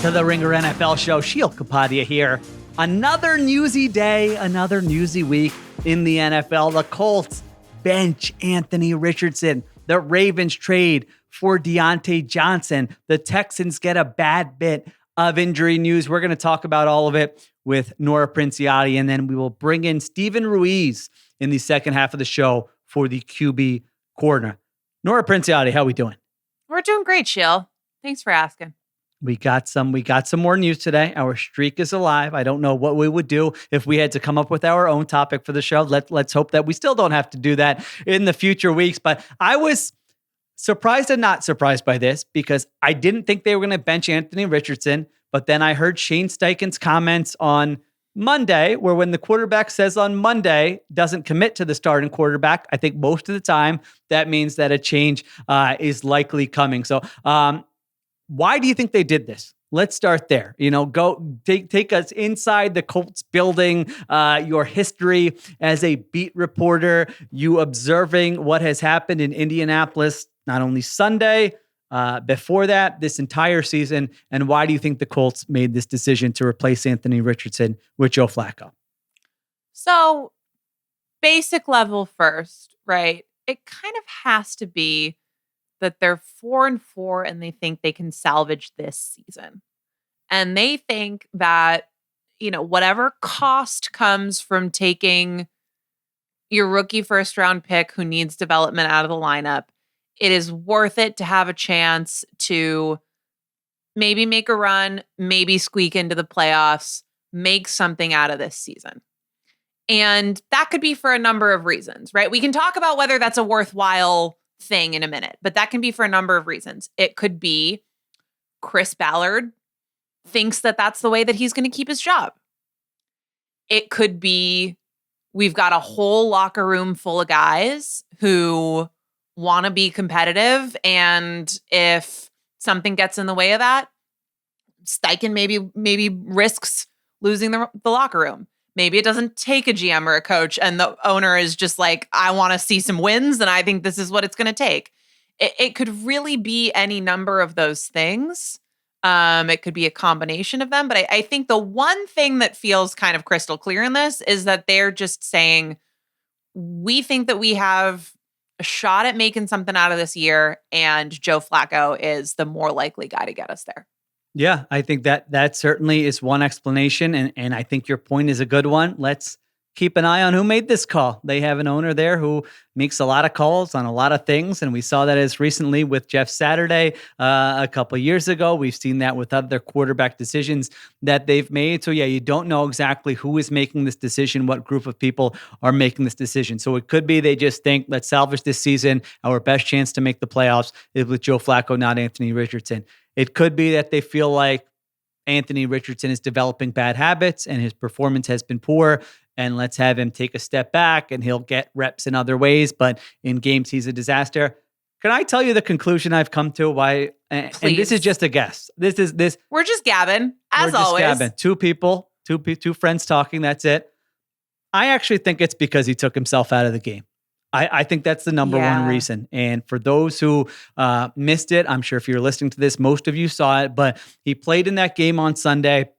to the Ringer NFL show. Sheil, Kapadia here. Another newsy day, another newsy week in the NFL. The Colts bench Anthony Richardson. The Ravens trade for Diontae Johnson. The Texans get a bad bit of injury news. We're going to talk about all of it with Nora Princiotti, and then we will bring in Stephen Ruiz in the second half of the show for the QB corner. Nora Princiotti, how are we doing? We're doing great, Sheil. Thanks for asking. We got some more news today. Our streak is alive. I don't know what we would do if we had to come up with our own topic for the show. Let's hope that we still don't have to do that in the future weeks. But I was surprised and not surprised by this because I didn't think they were going to bench Anthony Richardson. But then I heard Shane Steichen's comments on Monday, where when the quarterback says on Monday doesn't commit to the starting quarterback, I think most of the time that means that a change is likely coming. So, why do you think they did this? Let's start there. Go take us inside the Colts building, your history as a beat reporter, you observing what has happened in Indianapolis, not only Sunday, before that, this entire season. And why do you think the Colts made this decision to replace Anthony Richardson with Joe Flacco? So, basic level first, right? It kind of has to be that they're 4-4 and they think they can salvage this season. And they think that, whatever cost comes from taking your rookie first round pick who needs development out of the lineup, it is worth it to have a chance to maybe make a run, maybe squeak into the playoffs, make something out of this season. And that could be for a number of reasons, right? We can talk about whether that's a worthwhile thing in a minute, but that can be for a number of reasons. It could be Chris Ballard thinks that that's the way that he's going to keep his job. It could be we've got a whole locker room full of guys who want to be competitive, and if something gets in the way of that, Steichen maybe risks losing the locker room. Maybe it doesn't take a GM or a coach, and the owner is just like, I want to see some wins, and I think this is what it's going to take. It could really be any number of those things. It could be a combination of them. But I think the one thing that feels kind of crystal clear in this is that they're just saying, we think that we have a shot at making something out of this year, and Joe Flacco is the more likely guy to get us there. Yeah, I think that certainly is one explanation, and I think your point is a good one. Let's keep an eye on who made this call. They have an owner there who makes a lot of calls on a lot of things, and we saw that as recently with Jeff Saturday a couple of years ago. We've seen that with other quarterback decisions that they've made. So yeah, you don't know exactly who is making this decision, what group of people are making this decision. So it could be they just think, let's salvage this season. Our best chance to make the playoffs is with Joe Flacco, not Anthony Richardson. It could be that they feel like Anthony Richardson is developing bad habits and his performance has been poor, and let's have him take a step back and he'll get reps in other ways, but in games he's a disaster. Can I tell you the conclusion I've come to? Why? And this is just a guess. This. We're just gabbing, as always. Gabbing. Two people, two friends talking. That's it. I actually think it's because he took himself out of the game. I think that's the number one reason. And for those who missed it, I'm sure if you're listening to this, most of you saw it, but he played in that game on Sunday.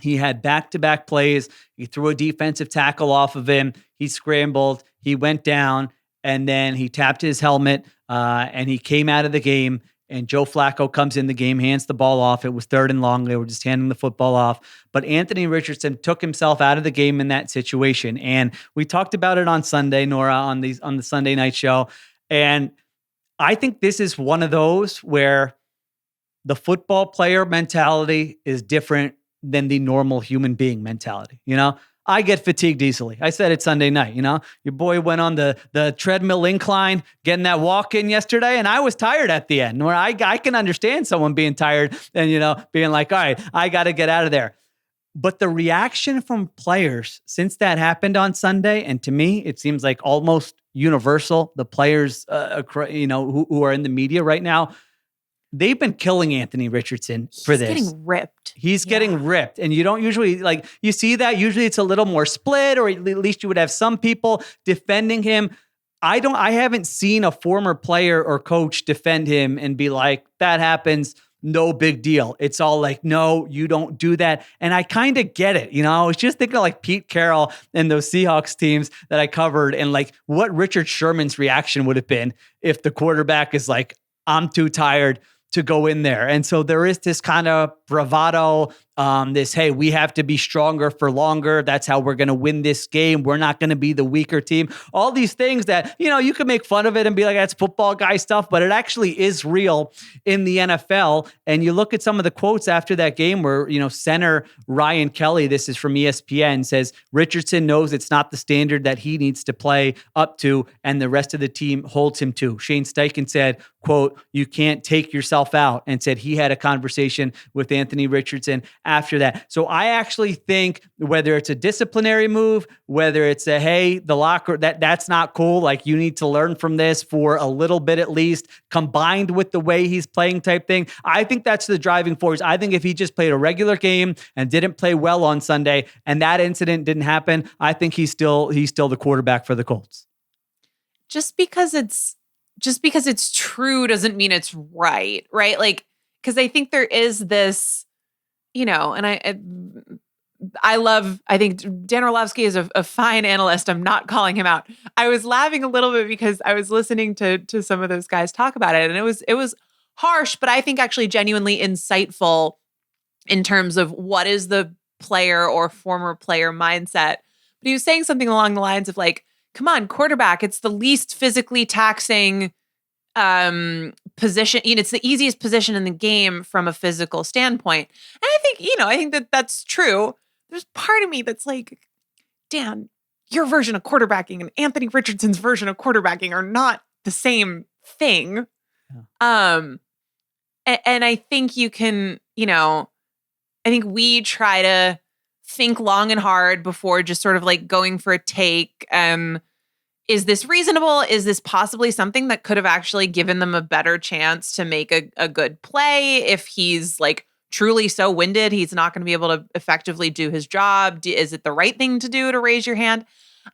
He had back-to-back plays. He threw a defensive tackle off of him. He scrambled. He went down, and then he tapped his helmet, and he came out of the game. And Joe Flacco comes in the game, hands the ball off. It was 3rd and long. They were just handing the football off. But Anthony Richardson took himself out of the game in that situation. And we talked about it on Sunday, Nora, on the Sunday night show. And I think this is one of those where the football player mentality is different than the normal human being mentality. I get fatigued easily. I said it Sunday night, your boy went on the treadmill incline, getting that walk in yesterday, and I was tired at the end. Where I can understand someone being tired and, being like, all right, I got to get out of there. But the reaction from players since that happened on Sunday, and to me, it seems like almost universal, the players, who are in the media right now, they've been killing Anthony Richardson for this. He's getting ripped. He's getting ripped. And you don't usually, you see that. Usually it's a little more split, or at least you would have some people defending him. I haven't seen a former player or coach defend him and be like, that happens. no big deal. It's all like, no, you don't do that. And I kind of get it. I was just thinking of like Pete Carroll and those Seahawks teams that I covered, and like what Richard Sherman's reaction would have been if the quarterback is like, I'm too tired to go in there. And so there is this kind of bravado, hey, we have to be stronger for longer. That's how we're going to win this game. We're not going to be the weaker team. All these things that, you can make fun of it and be like, that's football guy stuff, but it actually is real in the NFL. And you look at some of the quotes after that game where, center Ryan Kelly, this is from ESPN, says Richardson knows it's not the standard that he needs to play up to, and the rest of the team holds him to. Shane Steichen said, quote, you can't take yourself out, and said he had a conversation with Anthony Richardson after that. So I actually think whether it's a disciplinary move, whether it's a, hey, the locker, that's not cool. Like, you need to learn from this for a little bit at least, combined with the way he's playing type thing. I think that's the driving force. I think if he just played a regular game and didn't play well on Sunday and that incident didn't happen, I think he's still the quarterback for the Colts. Just because it's true doesn't mean it's right? Like, because I think there is this, and I think Dan Orlovsky is a fine analyst. I'm not calling him out. I was laughing a little bit because I was listening to some of those guys talk about it, and it was harsh, but I think actually genuinely insightful in terms of what is the player or former player mindset. But he was saying something along the lines of like, come on, quarterback, it's the least physically taxing position. It's the easiest position in the game from a physical standpoint. And I think that that's true. There's part of me that's like, Dan, your version of quarterbacking and Anthony Richardson's version of quarterbacking are not the same thing. Yeah. And I think you can, I think we try to think long and hard before just sort of like going for a take. Is this reasonable? Is this possibly something that could have actually given them a better chance to make a good play? If he's like truly so winded, he's not going to be able to effectively do his job. Is it the right thing to do to raise your hand?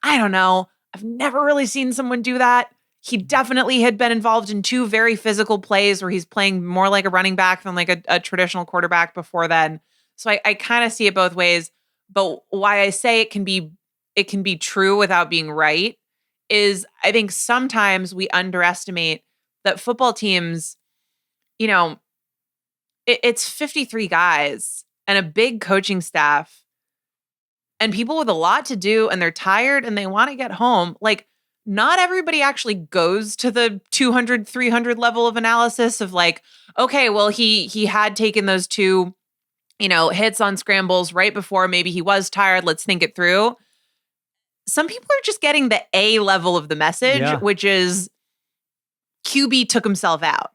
I don't know. I've never really seen someone do that. He definitely had been involved in 2 very physical plays where he's playing more like a running back than like a traditional quarterback before then. So I kind of see it both ways. But why I say it can be true without being right is I think sometimes we underestimate that football teams, it's 53 guys and a big coaching staff and people with a lot to do, and they're tired and they want to get home. Like, not everybody actually goes to the 200, 300 level of analysis of like, okay, well, he had taken those 2, hits on scrambles right before. Maybe he was tired. Let's think it through. Some people are just getting the A level of the message, which is QB took himself out.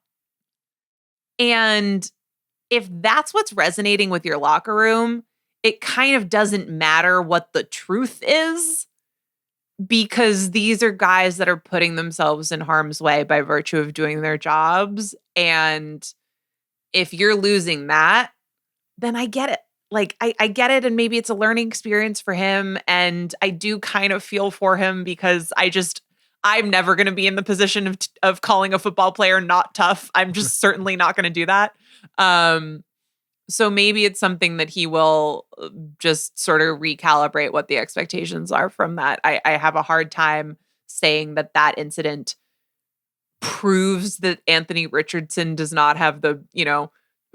And if that's what's resonating with your locker room, it kind of doesn't matter what the truth is, because these are guys that are putting themselves in harm's way by virtue of doing their jobs. And if you're losing that, then I get it. Like, I get it, and maybe it's a learning experience for him, and I do kind of feel for him because I'm never going to be in the position of calling a football player not tough. I'm just certainly not going to do that. So maybe it's something that he will just sort of recalibrate what the expectations are from that. I have a hard time saying that incident proves that Anthony Richardson does not have the,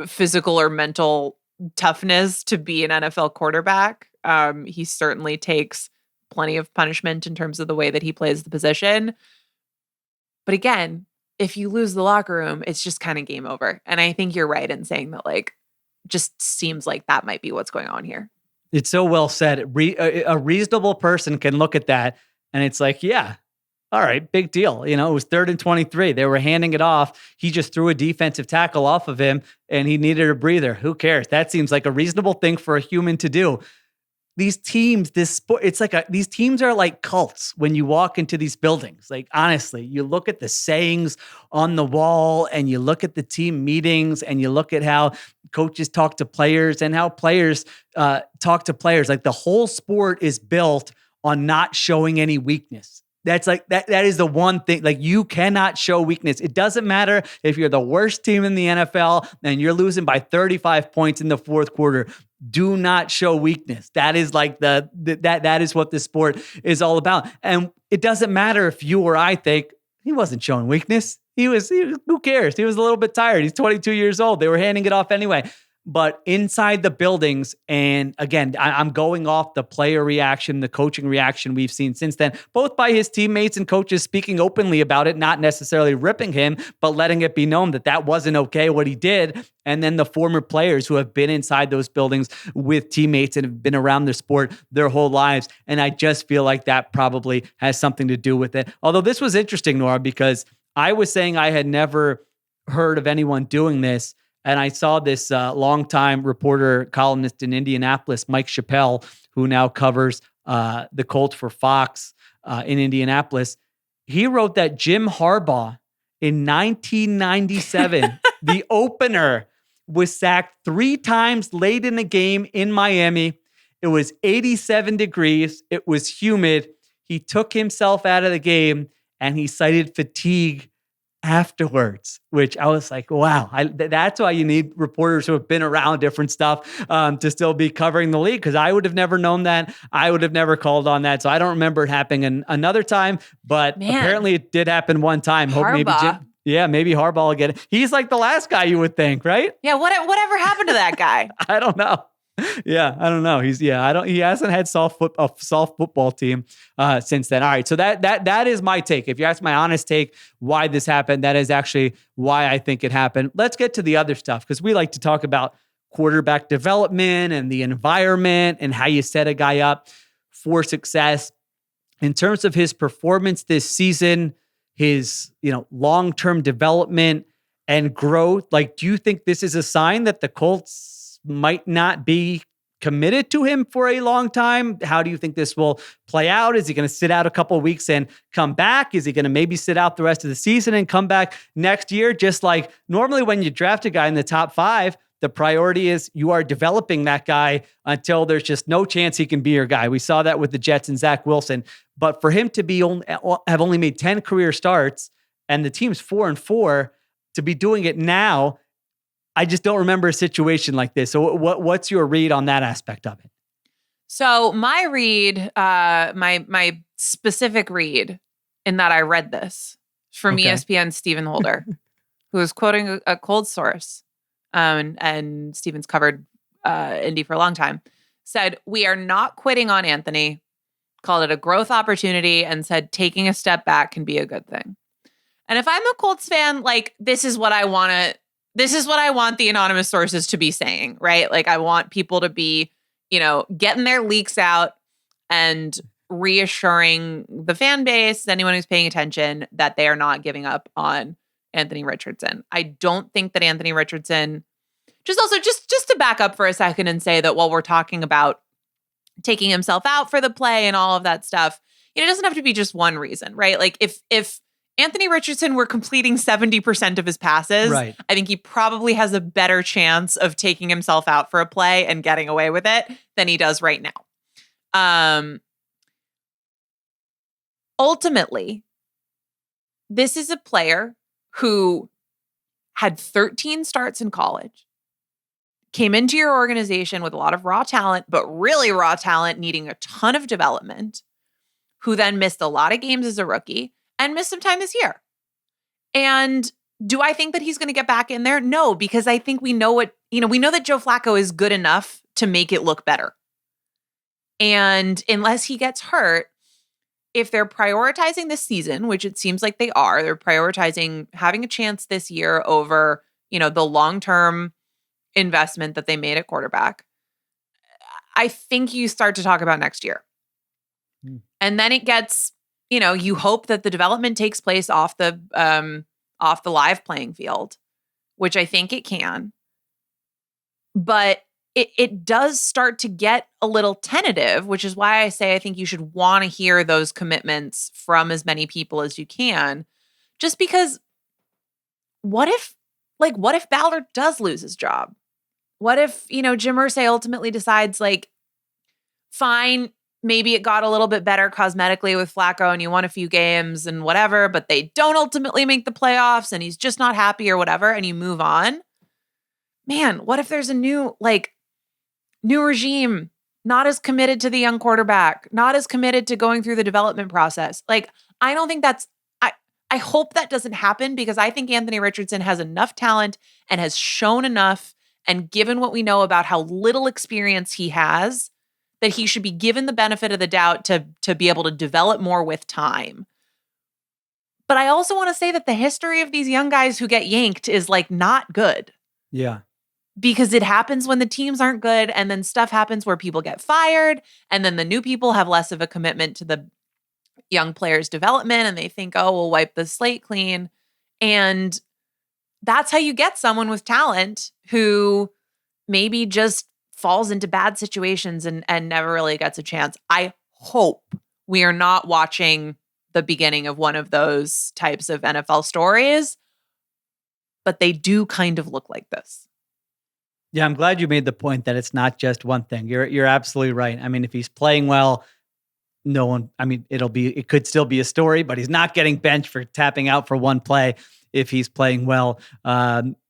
physical or mental toughness to be an NFL quarterback. He certainly takes plenty of punishment in terms of the way that he plays the position. But again, if you lose the locker room, it's just kind of game over. And I think you're right in saying that, like, just seems like that might be what's going on here. It's so well said. A reasonable person can look at that and it's like, yeah, all right, big deal. It was 3rd and 23. They were handing it off. He just threw a defensive tackle off of him and he needed a breather. Who cares? That seems like a reasonable thing for a human to do. These teams, this sport, these teams are like cults when you walk into these buildings. Like, honestly, you look at the sayings on the wall and you look at the team meetings and you look at how coaches talk to players and how players talk to players. Like, the whole sport is built on not showing any weakness. That's like that is the one thing. Like, you cannot show weakness. It doesn't matter if you're the worst team in the NFL and you're losing by 35 points in the fourth quarter. Do not show weakness. That is like that is what this sport is all about. And it doesn't matter if you or I think he wasn't showing weakness. Who cares? He was a little bit tired. He's 22 years old. They were handing it off anyway. But inside the buildings, and again, I'm going off the player reaction, the coaching reaction we've seen since then, both by his teammates and coaches speaking openly about it, not necessarily ripping him, but letting it be known that wasn't okay what he did. And then the former players who have been inside those buildings with teammates and have been around the sport their whole lives. And I just feel like that probably has something to do with it. Although this was interesting, Nora, because I was saying I had never heard of anyone doing this. And I saw this longtime reporter, columnist in Indianapolis, Mike Chappell, who now covers the Colts for Fox in Indianapolis. He wrote that Jim Harbaugh in 1997, the opener, was sacked 3 times late in the game in Miami. It was 87 degrees. It was humid. He took himself out of the game and he cited fatigue afterwards, which I was like, wow, that's why you need reporters who have been around different stuff to still be covering the league, because I would have never known that. I would have never called on that. So I don't remember it happening another time, but apparently it did happen one time. Hope maybe maybe Harbaugh will get it. He's like the last guy you would think, right? Yeah, whatever happened to that guy? I don't know. Yeah, I don't know. He hasn't had a soft football team since then. All right, so that is my take. If you ask my honest take why this happened, that is actually why I think it happened. Let's get to the other stuff, because we like to talk about quarterback development and the environment and how you set a guy up for success. In terms of his performance this season, his long-term development and growth, like, do you think this is a sign that the Colts might not be committed to him for a long time? How do you think this will play out? Is he going to sit out a couple of weeks and come back? Is he going to maybe sit out the rest of the season and come back next year? Just like normally when you draft a guy in the top 5, the priority is you are developing that guy until there's just no chance he can be your guy. We saw that with the Jets and Zach Wilson. But for him to have only made 10 career starts and the team's 4-4, to be doing it now, I just don't remember a situation like this. So what's your read on that aspect of it? So my read, my specific read in that I read this from ESPN's Stephen Holder, who was quoting a cold source, and Stephen's covered Indy for a long time, said, "We are not quitting on Anthony," called it a growth opportunity, and said taking a step back can be a good thing. And if I'm a Colts fan, like, this is what I want the anonymous sources to be saying, right? Like, I want people to be, getting their leaks out and reassuring the fan base, anyone who's paying attention, that they are not giving up on Anthony Richardson. I don't think that Anthony Richardson, just to back up for a second and say that while we're talking about taking himself out for the play and all of that stuff, it doesn't have to be just one reason, right? Like, if Anthony Richardson were completing 70% of his passes, right, I think he probably has a better chance of taking himself out for a play and getting away with it than he does right now. Ultimately, this is a player who had 13 starts in college, came into your organization with a lot of raw talent, but really raw talent needing a ton of development, who then missed a lot of games as a rookie and missed some time this year. And do I think that he's going to get back in there? No, because I think we know that Joe Flacco is good enough to make it look better. And unless he gets hurt, if they're prioritizing this season, which it seems like they're prioritizing having a chance this year over, the long-term investment that they made at quarterback, I think you start to talk about next year. And then it gets, you hope that the development takes place off the live playing field, which I think it can. But it does start to get a little tentative, which is why I say I think you should want to hear those commitments from as many people as you can. Just because what if Ballard does lose his job? What if, Jim Irsay ultimately decides, like, fine, maybe it got a little bit better cosmetically with Flacco and you won a few games and whatever, but they don't ultimately make the playoffs and he's just not happy or whatever, and you move on. Man, what if there's a new regime, not as committed to the young quarterback, not as committed to going through the development process? I don't think I hope that doesn't happen, because I think Anthony Richardson has enough talent and has shown enough, and given what we know about how little experience he has, that he should be given the benefit of the doubt to be able to develop more with time. But I also want to say that the history of these young guys who get yanked is not good. Yeah. Because it happens when the teams aren't good, and then stuff happens where people get fired, and then the new people have less of a commitment to the young players' development, and they think, oh, we'll wipe the slate clean. And that's how you get someone with talent who maybe just falls into bad situations and never really gets a chance. I hope we are not watching the beginning of one of those types of NFL stories, but they do kind of look like this. Yeah, I'm glad you made the point that it's not just one thing. You're absolutely right. I mean, if he's playing well, no one, I mean, it could still be a story, but he's not getting benched for tapping out for one play if he's playing well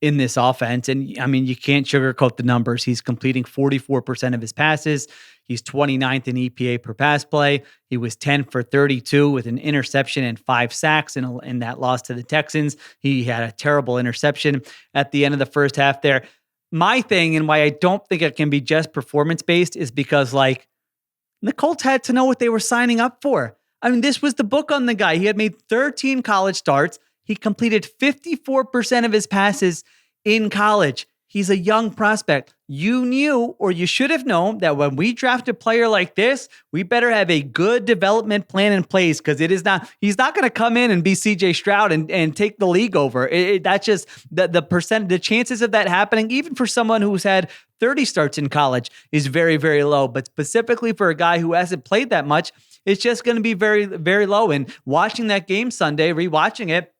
in this offense. And I mean, you can't sugarcoat the numbers. He's completing 44% of his passes. He's 29th in EPA per pass play. He was 10 for 32 with an interception and 5 sacks in that loss to the Texans. He had a terrible interception at the end of the first half there. My thing, and why I don't think it can be just performance-based, is because the Colts had to know what they were signing up for. I mean, this was the book on the guy. He had made 13 college starts. He completed 54% of his passes in college. He's a young prospect. You knew, or you should have known, that when we draft a player like this, we better have a good development plan in place, because he's not going to come in and be CJ Stroud and take the league over. That's just the chances of that happening, even for someone who's had 30 starts in college, is very, very low. But specifically for a guy who hasn't played that much, it's just going to be very, very low. And watching that game Sunday, rewatching it,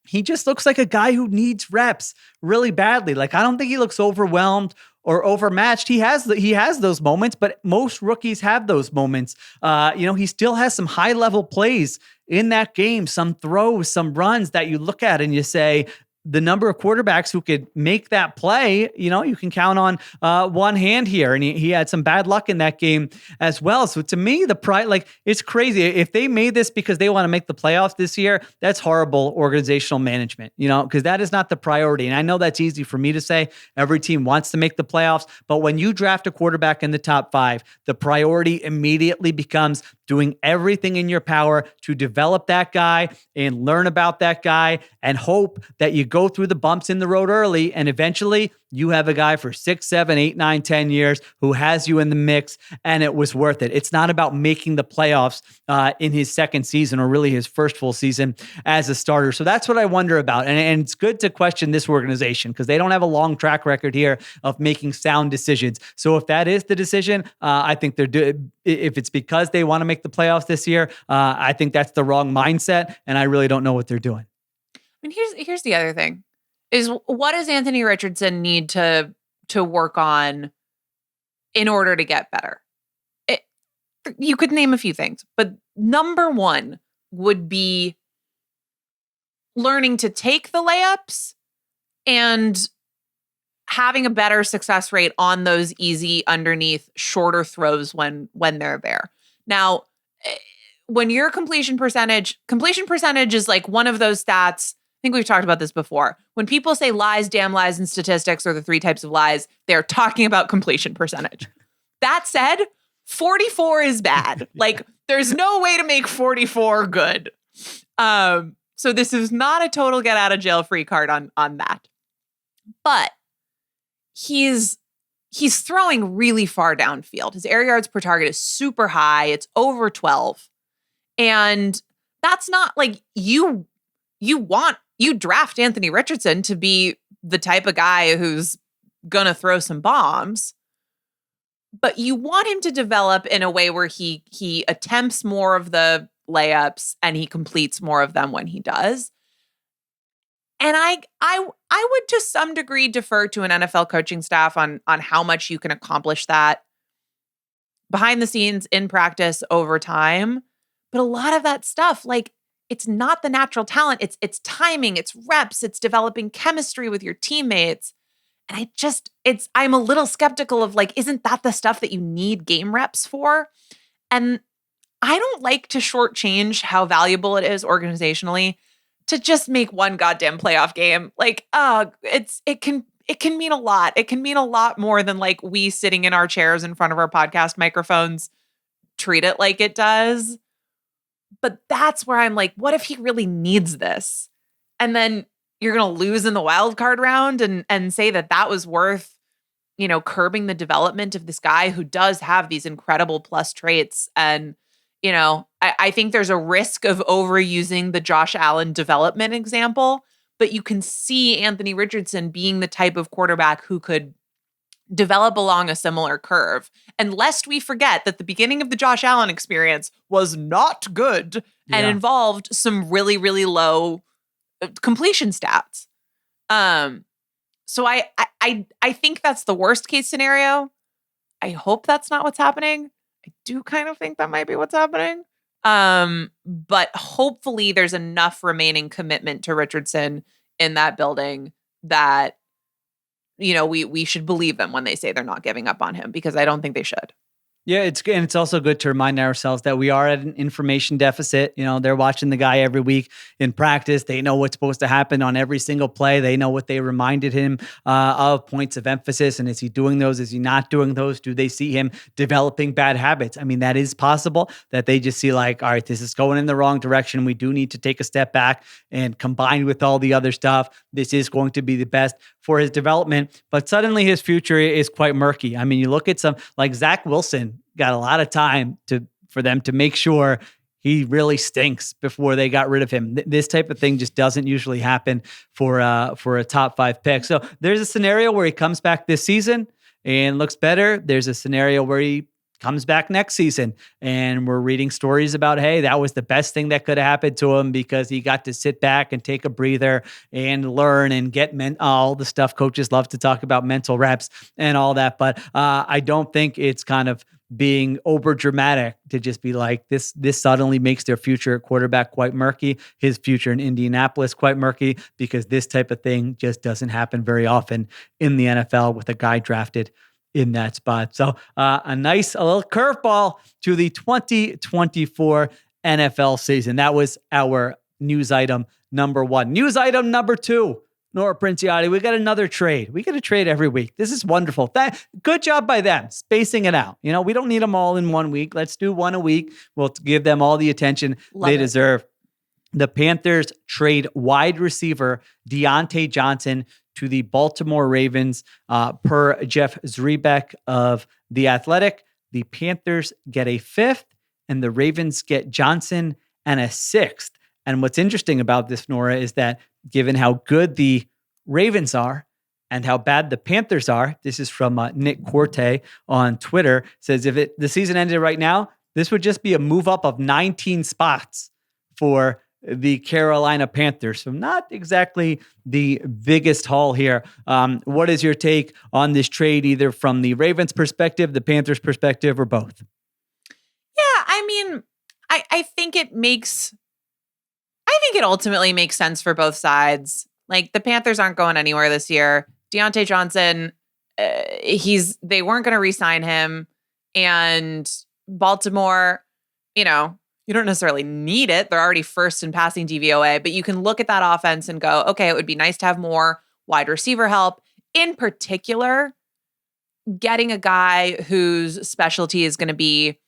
he just looks like a guy who needs reps really badly. I don't think he looks overwhelmed or overmatched. He has those moments, but most rookies have those moments. He still has some high level plays in that game, some throws, some runs that you look at and you say, the number of quarterbacks who could make that play, you can count on one hand here. And he had some bad luck in that game as well. So to me, it's crazy. If they made this because they want to make the playoffs this year, that's horrible organizational management, because that is not the priority. And I know that's easy for me to say. Every team wants to make the playoffs. But when you draft a quarterback in the top 5, the priority immediately becomes doing everything in your power to develop that guy and learn about that guy and hope that you go through the bumps in the road early, and eventually you have a guy for 6, 7, 8, 9, 10 years who has you in the mix, and it was worth it. It's not about making the playoffs in his second season, or really his first full season as a starter. So that's what I wonder about. And it's good to question this organization, because they don't have a long track record here of making sound decisions. So if that is the decision, I think they're doing. If it's because they want to make the playoffs this year, I think that's the wrong mindset, and I really don't know what they're doing. I mean, here's the other thing, is what does Anthony Richardson need to work on in order to get better? You could name a few things, but number one would be learning to take the layups and having a better success rate on those easy underneath shorter throws when they're there. Now, when your completion percentage is one of those stats. I think we've talked about this before. When people say lies, damn lies, and statistics are the 3 types of lies, they're talking about completion percentage. That said, 44 is bad. There's no way to make 44 good. So this is not a total get out of jail free card on that. But he's throwing really far downfield. His air yards per target is super high. It's over 12. And that's not you draft Anthony Richardson to be the type of guy who's going to throw some bombs, but you want him to develop in a way where he attempts more of the layups and he completes more of them when he does. And I would to some degree defer to an NFL coaching staff on how much you can accomplish that behind the scenes, in practice, over time. But a lot of that stuff, like, it's not the natural talent. It's timing, it's reps, it's developing chemistry with your teammates. And I'm a little skeptical of, like, isn't that the stuff that you need game reps for? And I don't like to shortchange how valuable it is organizationally to just make one goddamn playoff game. Like, it can mean a lot. It can mean a lot more than, like, we sitting in our chairs in front of our podcast microphones treat it like it does. But that's where I'm like, what if he really needs this? And then you're going to lose in the wild card round and say that was worth, curbing the development of this guy who does have these incredible plus traits. And, I think there's a risk of overusing the Josh Allen development example, but you can see Anthony Richardson being the type of quarterback who could develop along a similar curve. And lest we forget that the beginning of the Josh Allen experience was not good and involved some really, really low completion stats. So I think that's the worst case scenario. I hope that's not what's happening. I do kind of think that might be what's happening. But hopefully there's enough remaining commitment to Richardson in that building that, we should believe them when they say they're not giving up on him, because I don't think they should. Yeah, it's also good to remind ourselves that we are at an information deficit. They're watching the guy every week in practice. They know what's supposed to happen on every single play. They know what they reminded him of, points of emphasis. And is he doing those? Is he not doing those? Do they see him developing bad habits? I mean, that is possible that they just see, like, all right, this is going in the wrong direction. We do need to take a step back, and combined with all the other stuff, this is going to be the best for his development. But suddenly his future is quite murky. I mean, you look at some like Zach Wilson got a lot of time for them to make sure he really stinks before they got rid of him. This type of thing just doesn't usually happen for a top 5 pick. So there's a scenario where he comes back this season and looks better. There's a scenario where he comes back next season and we're reading stories about, hey, that was the best thing that could have happened to him because he got to sit back and take a breather and learn and get all the stuff coaches love to talk about, mental reps and all that. But I don't think it's kind of being over dramatic to just be like, this suddenly makes their future at quarterback quite murky, his future in Indianapolis quite murky, because this type of thing just doesn't happen very often in the NFL with a guy drafted in that spot. So a little curveball to the 2024 NFL season. That was our news item number 1. News item number 2. Nora Princiotti, we got another trade. We get a trade every week. This is wonderful. Good job by them, spacing it out. We don't need them all in 1 week. Let's do one a week. We'll give them all the attention they deserve. The Panthers trade wide receiver Diontae Johnson to the Baltimore Ravens. Per Jeff Zrebiec of The Athletic, the Panthers get a 5th and the Ravens get Johnson and a 6th. And what's interesting about this, Nora, is that given how good the Ravens are and how bad the Panthers are, this is from Nick Corte on Twitter, says if the season ended right now, this would just be a move up of 19 spots for the Carolina Panthers. So not exactly the biggest haul here. What is your take on this trade, either from the Ravens perspective, the Panthers perspective, or both? Yeah, I mean, I think it ultimately makes sense for both sides. Like, the Panthers aren't going anywhere this year. Diontae Johnson, they weren't going to re-sign him. And Baltimore, you don't necessarily need it. They're already first in passing DVOA, but you can look at that offense and go, okay, it would be nice to have more wide receiver help. In particular, getting a guy whose specialty is going to be,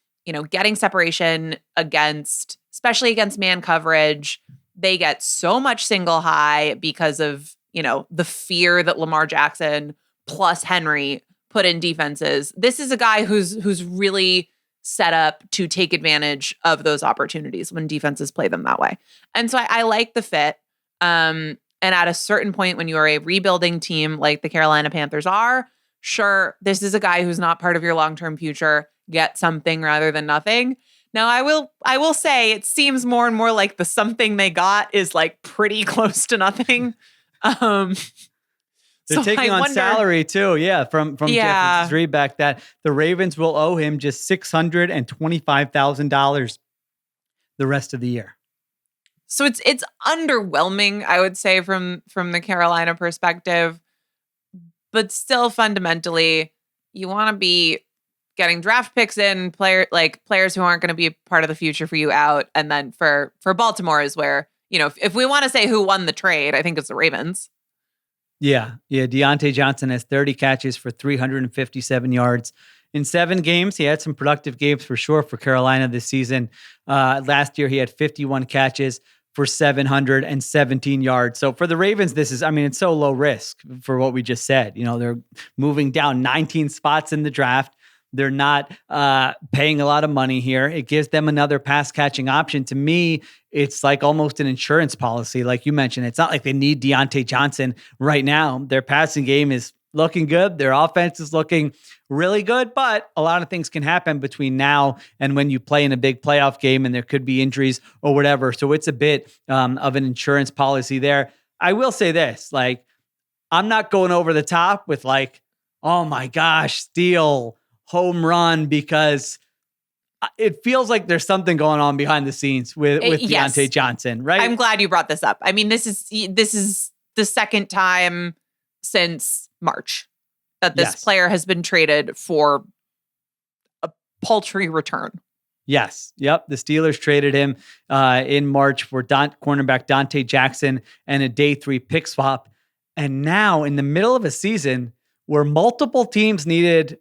getting separation especially against man coverage. They get so much single high because of, the fear that Lamar Jackson plus Henry put in defenses. This is a guy who's really set up to take advantage of those opportunities when defenses play them that way. And so I like the fit. And at a certain point, when you are a rebuilding team like the Carolina Panthers are, sure, this is a guy who's not part of your long-term future. Get something rather than nothing. Now, I will say it seems more and more like the something they got is like pretty close to nothing. So They're taking on salary too. Yeah. From Jeff Zrebeck that the Ravens will owe him just $625,000 the rest of the year. So it's underwhelming, I would say, from the Carolina perspective, but still fundamentally, you want to be getting draft picks in, players who aren't going to be a part of the future for you out, and then for Baltimore is where, if we want to say who won the trade, I think it's the Ravens. Yeah. Diontae Johnson has 30 catches for 357 yards. In 7 games, he had some productive games for sure for Carolina this season. Last year, he had 51 catches for 717 yards. So for the Ravens, it's so low risk for what we just said. They're moving down 19 spots in the draft. They're not paying a lot of money here. It gives them another pass catching option. To me, it's like almost an insurance policy. Like you mentioned, it's not like they need Diontae Johnson right now. Their passing game is looking good. Their offense is looking really good, but a lot of things can happen between now and when you play in a big playoff game, and there could be injuries or whatever. So it's a bit of an insurance policy there. I will say this, I'm not going over the top with oh my gosh, steal, home run, because it feels like there's something going on behind the scenes with Diontae Johnson, right? I'm glad you brought this up. I mean, this is the second time since March that this player has been traded for a paltry return. Yes. Yep. The Steelers traded him in March for cornerback Diontae Jackson and a day 3 pick swap. And now in the middle of a season where multiple teams needed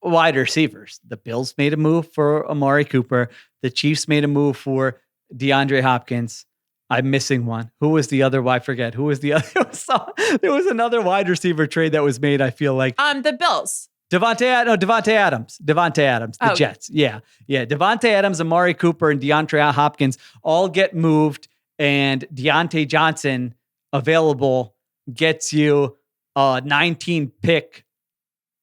wide receivers, the Bills made a move for Amari Cooper. The Chiefs made a move for DeAndre Hopkins. I'm missing one. Who was the other? I forget. Who was the other? There was another wide receiver trade that was made, I feel like. The Bills. Devontae Adams. The Jets. Yeah. Devontae Adams, Amari Cooper, and DeAndre Hopkins all get moved, and Diontae Johnson available gets you a 19 pick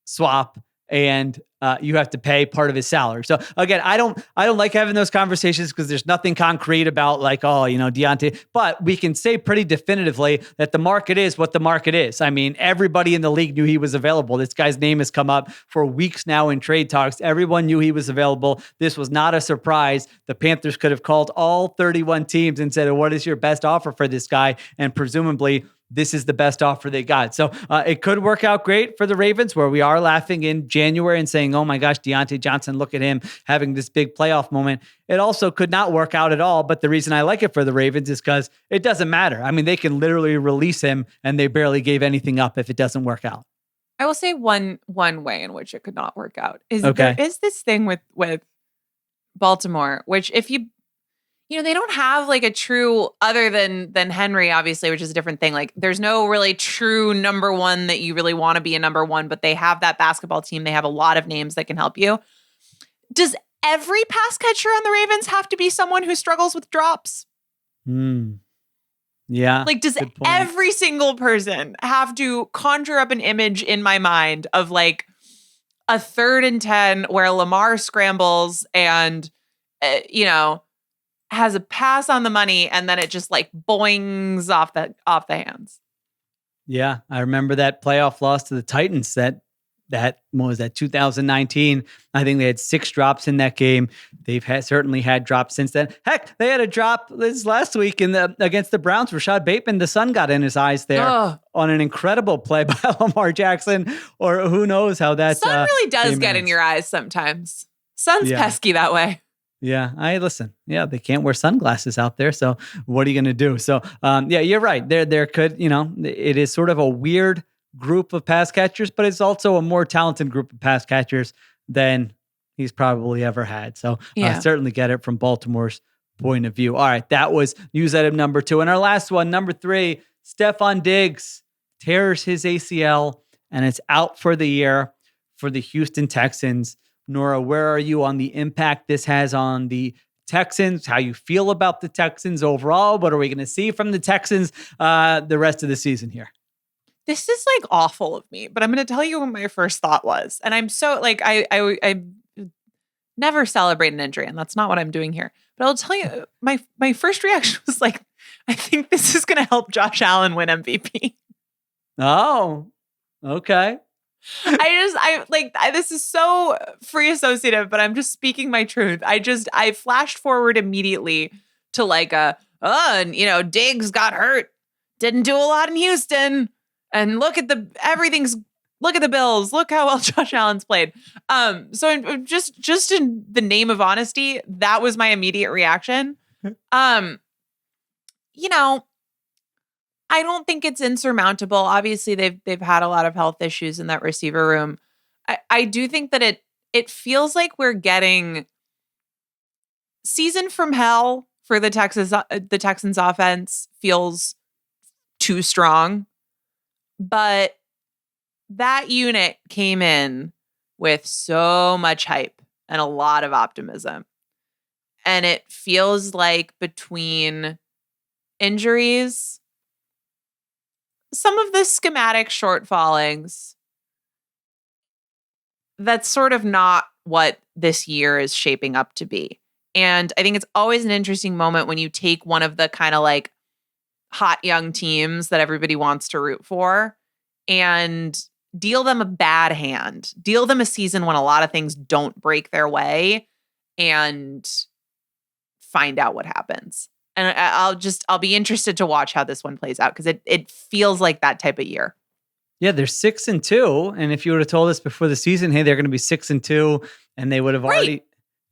swap, and you have to pay part of his salary. So again, I don't like having those conversations because there's nothing concrete about Diontae, but we can say pretty definitively that the market is what the market is. I mean, everybody in the league knew he was available. This guy's name has come up for weeks now in trade talks. Everyone knew he was available. This was not a surprise. The Panthers could have called all 31 teams and said, what is your best offer for this guy? And presumably this is the best offer they got. So it could work out great for the Ravens, where we are laughing in January and saying, oh my gosh, Diontae Johnson, look at him having this big playoff moment. It also could not work out at all. But the reason I like it for the Ravens is because it doesn't matter. I mean, they can literally release him and they barely gave anything up if it doesn't work out. I will say one way in which it could not work out is there is this thing with Baltimore, which if you they don't have a true, other than Henry, obviously, which is a different thing. There's no really true number one that you really want to be a number one, but they have that basketball team. They have a lot of names that can help you. Does every pass catcher on the Ravens have to be someone who struggles with drops? Yeah. Does every single person have to conjure up an image in my mind of a 3rd and 10 where Lamar scrambles and, has a pass on the money, and then it just boings off the hands. Yeah, I remember that playoff loss to the Titans. That what was that, 2019? I think they had 6 drops in that game. They've certainly had drops since then. Heck, they had a drop this last week against the Browns. Rashad Bateman, the sun got in his eyes there on an incredible play by Lamar Jackson, or who knows how that sun really does get in your eyes sometimes. Sun's pesky that way. Yeah, listen. Yeah, they can't wear sunglasses out there. So what are you going to do? So, you're right. There could, it is sort of a weird group of pass catchers, but it's also a more talented group of pass catchers than he's probably ever had. So I certainly get it from Baltimore's point of view. All right, that was news item number 2. And our last one, number 3, Stefon Diggs tears his ACL and it's out for the year for the Houston Texans. Nora, where are you on the impact this has on the Texans? How you feel about the Texans overall? What are we going to see from the Texans the rest of the season here? This is awful of me, but I'm going to tell you what my first thought was. And I'm so I never celebrate an injury, and that's not what I'm doing here. But I'll tell you, my first reaction was I think this is going to help Josh Allen win MVP. Oh, Okay. This is so free associative, but I'm just speaking my truth. I flashed forward immediately to Diggs got hurt, didn't do a lot in Houston, and look at the Bills, look how well Josh Allen's played. Just in the name of honesty, that was my immediate reaction. I don't think it's insurmountable. Obviously, they've had a lot of health issues in that receiver room. I do think that it feels like we're getting season from hell for the Texans offense. Feels too strong, but that unit came in with so much hype and a lot of optimism, and it feels like between injuries, some of the schematic shortfallings, that's sort of not what this year is shaping up to be. And I think it's always an interesting moment when you take one of the kind of like hot young teams that everybody wants to root for and deal them a bad hand, deal them a season when a lot of things don't break their way, and find out what happens. And I'll be interested to watch how this one plays out, because it feels like that type of year. Yeah, they're 6-2. And if you would have told us before the season, hey, they're going to be 6-2, and they would have already,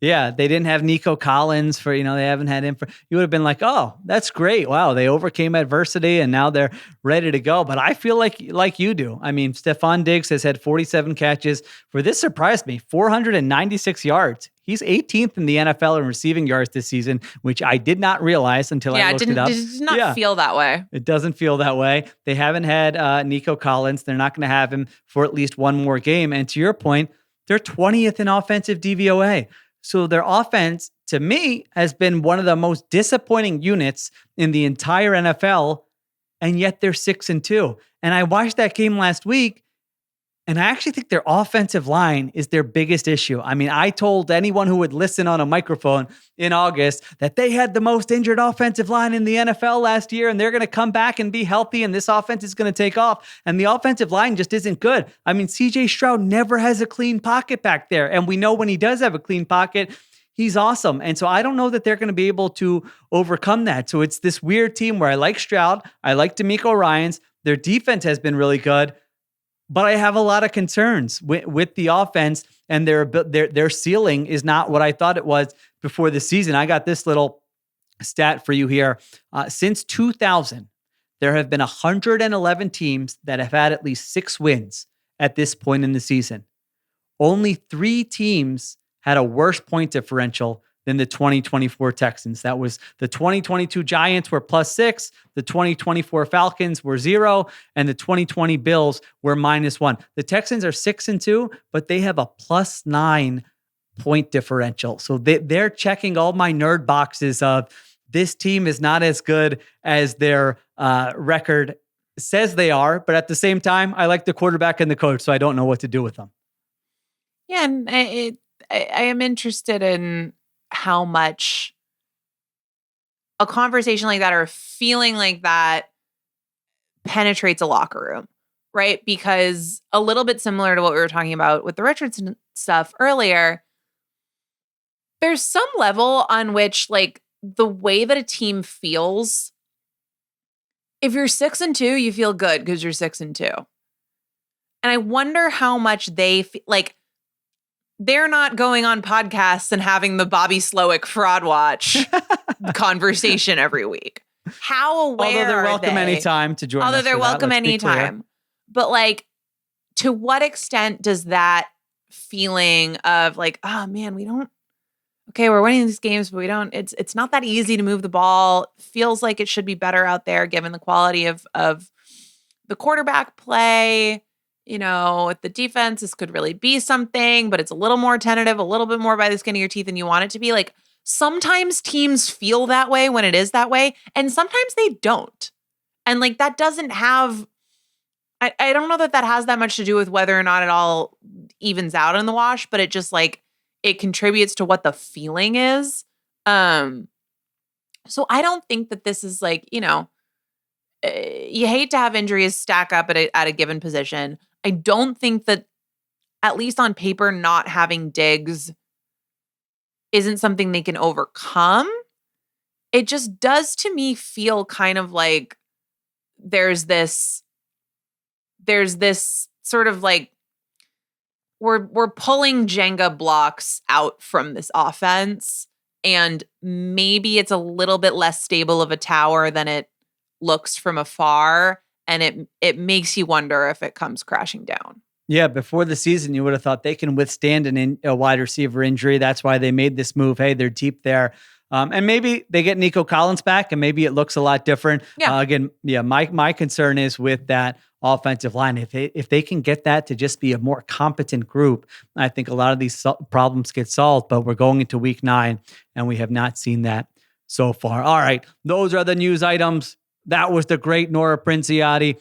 they didn't have Nico Collins they haven't had him for, you would have been like, oh, that's great. Wow. They overcame adversity and now they're ready to go. But I feel like you do. I mean, Stefon Diggs has had 47 catches for, this surprised me, 496 yards. He's 18th in the NFL in receiving yards this season, which I did not realize until I looked it up. It did not feel that way. It doesn't feel that way. They haven't had Nico Collins. They're not going to have him for at least one more game. And to your point, they're 20th in offensive DVOA. So their offense, to me, has been one of the most disappointing units in the entire NFL, and yet they're 6-2. And I watched that game last week, and I actually think their offensive line is their biggest issue. I mean, I told anyone who would listen on a microphone in August that they had the most injured offensive line in the NFL last year, and they're going to come back and be healthy, and this offense is going to take off. And the offensive line just isn't good. I mean, CJ Stroud never has a clean pocket back there. And we know when he does have a clean pocket, he's awesome. And so I don't know that they're going to be able to overcome that. So it's this weird team where I like Stroud, I like DeMeco Ryans. Their defense has been really good, but I have a lot of concerns with the offense, and their ceiling is not what I thought it was before the season. I got this little stat for you here. Since 2000, there have been 111 teams that have had at least 6 wins at this point in the season. Only 3 teams had a worse point differential than the 2024 Texans. That was the 2022 Giants were +6, the 2024 Falcons were 0, and the 2020 Bills were -1. The Texans are 6-2, but they have a +9 point differential. So they're checking all my nerd boxes of, this team is not as good as their record says they are, but at the same time, I like the quarterback and the coach, so I don't know what to do with them. Yeah, and I am interested in how much a conversation like that or a feeling like that penetrates a locker room, right? Because a little bit similar to what we were talking about with the Richardson stuff earlier, there's some level on which, like, the way that a team feels, if you're 6-2, you feel good because you're 6-2. And I wonder how much they feel like they're not going on podcasts and having the Bobby Slowick fraud watch conversation every week. How aware Although they're welcome are they? anytime to join us. Although they're welcome anytime. But like, to what extent does that feeling of like, oh man, we're winning these games, but we don't, it's not that easy to move the ball. Feels like it should be better out there given the quality of the quarterback play. With the defense, this could really be something, but it's a little more tentative, a little bit more by the skin of your teeth than you want it to be. Like, sometimes teams feel that way when it is that way, and sometimes they don't. And like, that doesn't have, I don't know that has that much to do with whether or not it all evens out in the wash, but it just like, it contributes to what the feeling is. So I don't think that this is like, you hate to have injuries stack up at a given position. I don't think that, at least on paper, not having Diggs isn't something they can overcome. It just does to me feel kind of like there's this sort of like we're pulling Jenga blocks out from this offense, and maybe it's a little bit less stable of a tower than it looks from afar, and it makes you wonder if it comes crashing down. Yeah, before the season, you would have thought they can withstand a wide receiver injury. That's why they made this move. Hey, they're deep there. And maybe they get Nico Collins back, and maybe it looks a lot different. Yeah. Again, my concern is with that offensive line. If they can get that to just be a more competent group, I think a lot of these problems get solved. But we're going into week 9, and we have not seen that so far. All right, those are the news items. That was the great Nora Princiotti.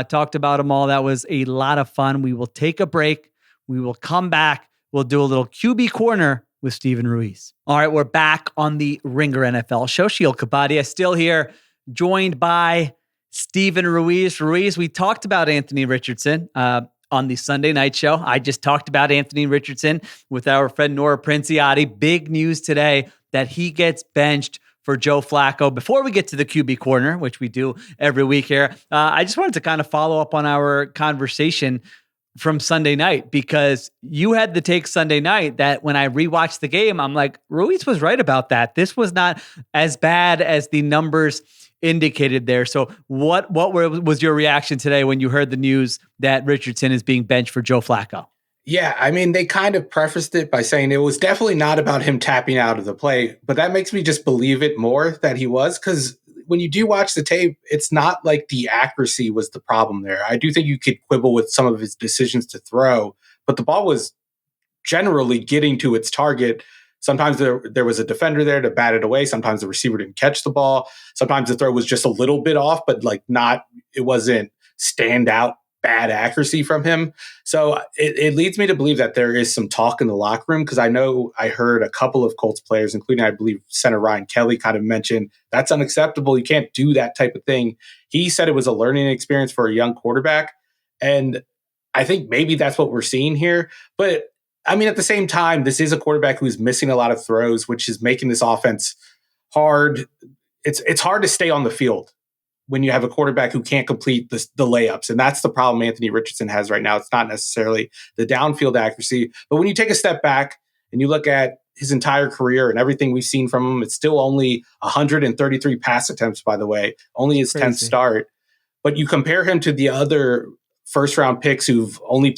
Talked about them all. That was a lot of fun. We will take a break. We will come back. We'll do a little QB corner with Steven Ruiz. All right, we're back on the Ringer NFL show. Sheil Kapadia still here, joined by Steven Ruiz. Ruiz, we talked about Anthony Richardson on the Sunday night show. I just talked about Anthony Richardson with our friend Nora Princiotti. Big news today that he gets benched for Joe Flacco. Before we get to the QB corner, which we do every week here, I just wanted to kind of follow up on our conversation from Sunday night, because you had the take Sunday night that when I rewatched the game, I'm like, Ruiz was right about that. This was not as bad as the numbers indicated there. So what was your reaction today when you heard the news that Richardson is being benched for Joe Flacco? Yeah, I mean, they kind of prefaced it by saying it was definitely not about him tapping out of the play, but that makes me just believe it more that he was, because when you do watch the tape, it's not like the accuracy was the problem there. I do think you could quibble with some of his decisions to throw, but the ball was generally getting to its target. Sometimes there was a defender there to bat it away. Sometimes the receiver didn't catch the ball. Sometimes the throw was just a little bit off, but it wasn't standout bad accuracy from him. So it leads me to believe that there is some talk in the locker room, because I know I heard a couple of Colts players, including I believe center Ryan Kelly, kind of mentioned that's unacceptable. You can't do that type of thing. He said it was a learning experience for a young quarterback. And I think maybe that's what we're seeing here. But I mean, at the same time, this is a quarterback who's missing a lot of throws, which is making this offense hard. It's hard to stay on the field when you have a quarterback who can't complete the layups. And that's the problem Anthony Richardson has right now. It's not necessarily the downfield accuracy. But when you take a step back and you look at his entire career and everything we've seen from him, it's still only 133 pass attempts, by the way, only his 10th start. But you compare him to the other first-round picks who've only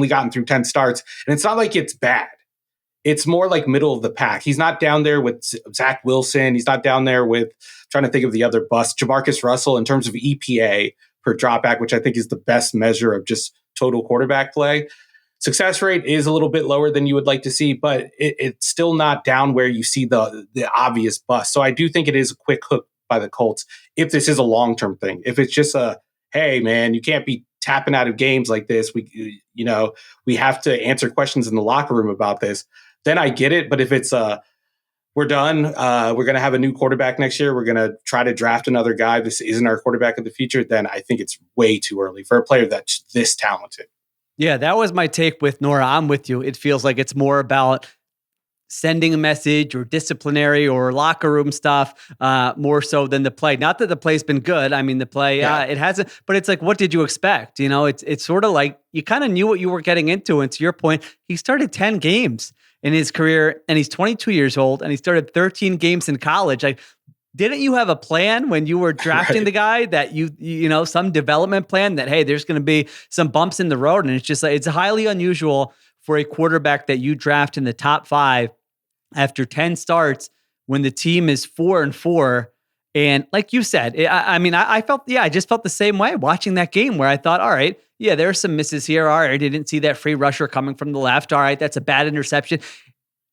gotten through 10 starts, and it's not like it's bad. It's more like middle of the pack. He's not down there with Zach Wilson. He's not down there with, trying to think of the other bust, Jamarcus Russell, in terms of EPA per dropback, which I think is the best measure of just total quarterback play. Success rate is a little bit lower than you would like to see, but it's still not down where you see the obvious bust. So I do think it is a quick hook by the Colts if this is a long-term thing. If it's just hey, man, you can't be tapping out of games like this. We have to answer questions in the locker room about this. Then I get it. But if it's we're done, we're going to have a new quarterback next year, we're going to try to draft another guy, this isn't our quarterback of the future, then I think it's way too early for a player that's this talented. Yeah, that was my take with Nora. I'm with you. It feels like it's more about sending a message or disciplinary or locker room stuff more so than the play. Not that the play's been good. I mean, the play, it hasn't, but it's like, what did you expect? You know, it's sort of like you kind of knew what you were getting into. And to your point, he started 10 games in his career and he's 22 years old and he started 13 games in college. Like, didn't you have a plan when you were drafting the guy that you know, some development plan that, hey, there's going to be some bumps in the road? And it's just like, it's highly unusual for a quarterback that you draft in the top 5 after 10 starts when the team is 4-4. And like you said, I just felt the same way watching that game where I thought, all right, yeah, there are some misses here. All right, I didn't see that free rusher coming from the left. All right, that's a bad interception.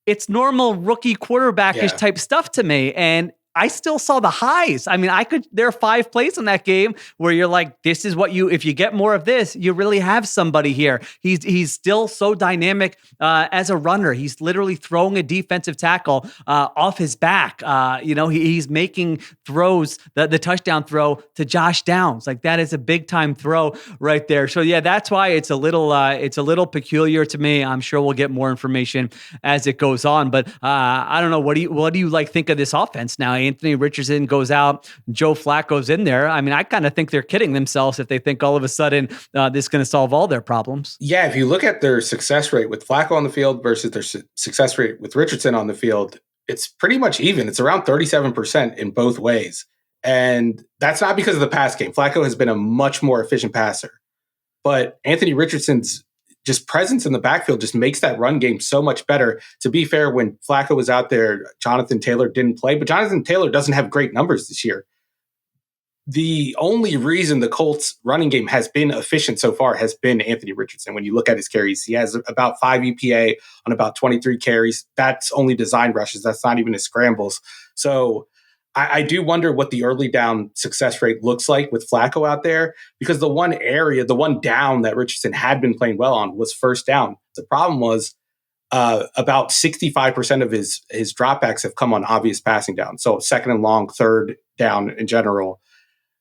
It's normal rookie quarterback-ish type stuff to me. And I still saw the highs. I mean, there are 5 plays in that game where you're like, this is if you get more of this, you really have somebody here. He's still so dynamic as a runner. He's literally throwing a defensive tackle off his back. He's making throws, the touchdown throw to Josh Downs. Like, that is a big time throw right there. So yeah, that's why it's a little peculiar to me. I'm sure we'll get more information as it goes on, but I don't know. What do you like think of this offense now? Anthony Richardson goes out, Joe Flacco's in there. I mean, I kind of think they're kidding themselves if they think all of a sudden this is going to solve all their problems. Yeah, if you look at their success rate with Flacco on the field versus their success rate with Richardson on the field, it's pretty much even. It's around 37% in both ways. And that's not because of the pass game. Flacco has been a much more efficient passer. But Anthony Richardson's just presence in the backfield just makes that run game so much better. To be fair, when Flacco was out there, Jonathan Taylor didn't play, but Jonathan Taylor doesn't have great numbers this year. The only reason the Colts running game has been efficient so far has been Anthony Richardson. When you look at his carries, he has about 5 EPA on about 23 carries. That's only design rushes. That's not even his scrambles. So I do wonder what the early down success rate looks like with Flacco out there, because the one down that Richardson had been playing well on was first down. The problem was about 65% of his dropbacks have come on obvious passing down. So second and long, third down in general.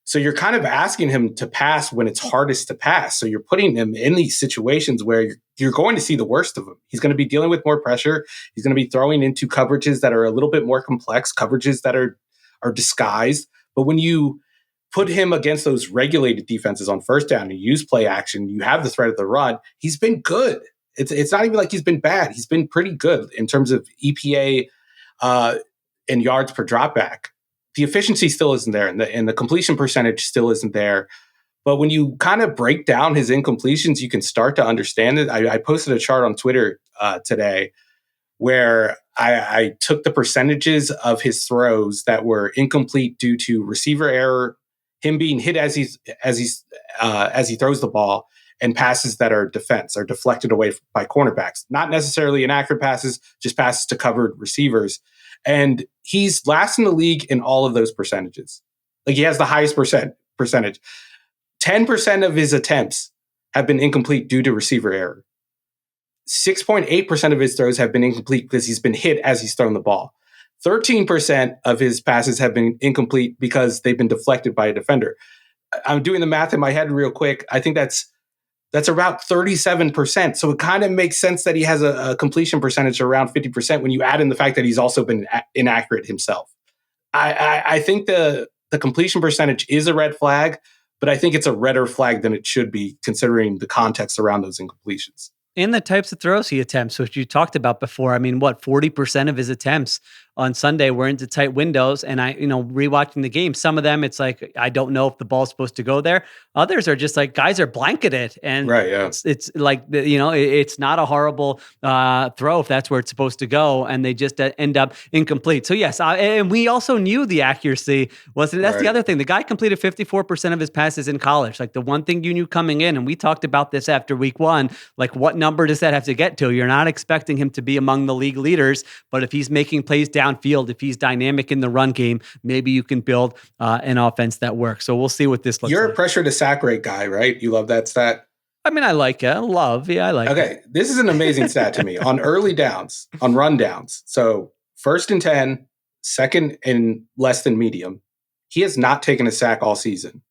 So you're kind of asking him to pass when it's hardest to pass. So you're putting him in these situations where you're going to see the worst of him. He's going to be dealing with more pressure. He's going to be throwing into coverages that are a little bit more complex, coverages that are disguised. But when you put him against those regulated defenses on first down and use play action, you have the threat of the run. He's been good. It's not even like he's been bad. He's been pretty good in terms of EPA and yards per dropback. The efficiency still isn't there, and the completion percentage still isn't there. But when you kind of break down his incompletions, you can start to understand it. I posted a chart on Twitter today where I took the percentages of his throws that were incomplete due to receiver error, him being hit as he throws the ball, and passes that are deflected away by cornerbacks. Not necessarily inaccurate passes, just passes to covered receivers. And he's last in the league in all of those percentages. Like, he has the highest percentage. 10% of his attempts have been incomplete due to receiver error. 6.8% of his throws have been incomplete because he's been hit as he's thrown the ball. 13% of his passes have been incomplete because they've been deflected by a defender. I'm doing the math in my head real quick. I think that's about 37%. So it kind of makes sense that he has a completion percentage around 50% when you add in the fact that he's also been inaccurate himself. I think the completion percentage is a red flag, but I think it's a redder flag than it should be considering the context around those incompletions. And the types of throws he attempts, which you talked about before. I mean, 40% of his attempts on Sunday were into tight windows. And rewatching the game, some of them, it's like, I don't know if the ball's supposed to go there. Others are just like, guys are blanketed. And right, yeah. It's like, it's not a horrible throw if that's where it's supposed to go. And they just end up incomplete. So yes, and we also knew the accuracy wasn't, that's right. The other thing. The guy completed 54% of his passes in college. Like, the one thing you knew coming in, and we talked about this after week 1, like, what number does that have to get to? You're not expecting him to be among the league leaders, but if he's making plays downfield, if he's dynamic in the run game, maybe you can build an offense that works. So we'll see what this looks like. You're a pressure to sack rate guy, right? You love that stat? I mean, I like it. I like it. Okay, this is an amazing stat to me. On early downs, on run downs, so 1st and 10, 2nd and less than medium, he has not taken a sack all season.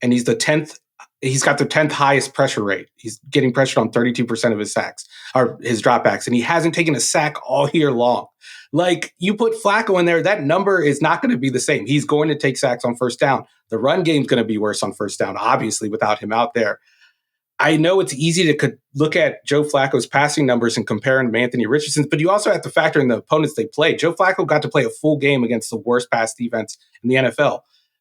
And he's the 10th. He's got the 10th highest pressure rate. He's getting pressured on 32% of his sacks or his dropbacks, and he hasn't taken a sack all year long. Like, you put Flacco in there, that number is not going to be the same. He's going to take sacks on first down. The run game's going to be worse on first down, obviously, without him out there. I know it's easy to look at Joe Flacco's passing numbers and compare him to Anthony Richardson's, but you also have to factor in the opponents they played. Joe Flacco got to play a full game against the worst pass defense in the NFL.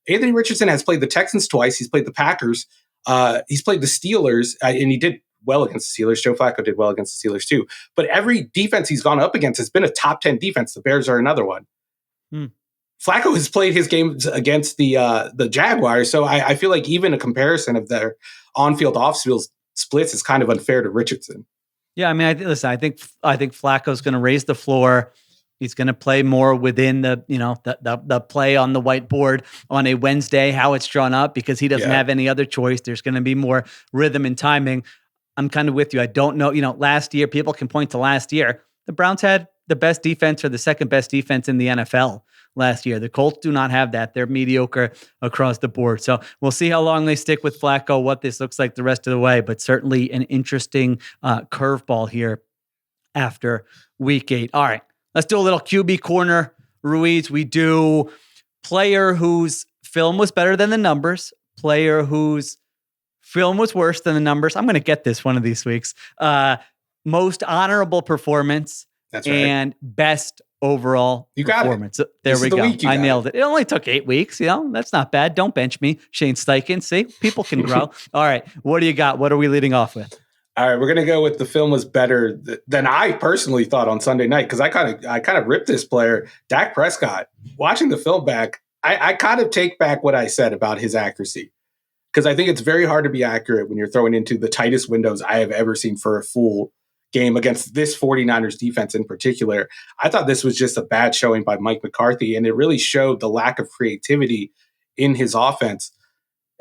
Anthony Richardson has played the Texans twice. He's played the Packers. He's played the Steelers, and he did well against the Steelers. Joe Flacco did well against the Steelers too. But every defense he's gone up against has been a top 10 defense. The Bears are another one. Flacco has played his games against the Jaguars, so I feel like even a comparison of their on-field, off-field splits is kind of unfair to Richardson. Yeah, I mean, I think Flacco's going to raise the floor He's going to play more within the play on the whiteboard on a Wednesday, how it's drawn up, because he doesn't have any other choice. There's going to be more rhythm and timing. I'm kind of with you. I don't know. Last year, people can point to last year. The Browns had the best defense or the second best defense in the NFL last year. The Colts do not have that. They're mediocre across the board. So we'll see how long they stick with Flacco, what this looks like the rest of the way, but certainly an interesting curveball here after week 8. All right, let's do a little QB corner. Ruiz, we do player whose film was better than the numbers, player whose film was worse than the numbers. I'm going to get this one of these weeks. Most honorable performance. That's right. And best overall performance. It. There we go. I nailed it. It only took 8 weeks. That's not bad. Don't bench me, Shane Steichen. See, people can grow. All right. What do you got? What are we leading off with? All right. We're going to go with the film was better than I personally thought on Sunday night. Cause I kind of ripped this player, Dak Prescott. Watching the film back, I kind of take back what I said about his accuracy. Cause I think it's very hard to be accurate when you're throwing into the tightest windows I have ever seen for a full game against this 49ers defense in particular. I thought this was just a bad showing by Mike McCarthy, and it really showed the lack of creativity in his offense,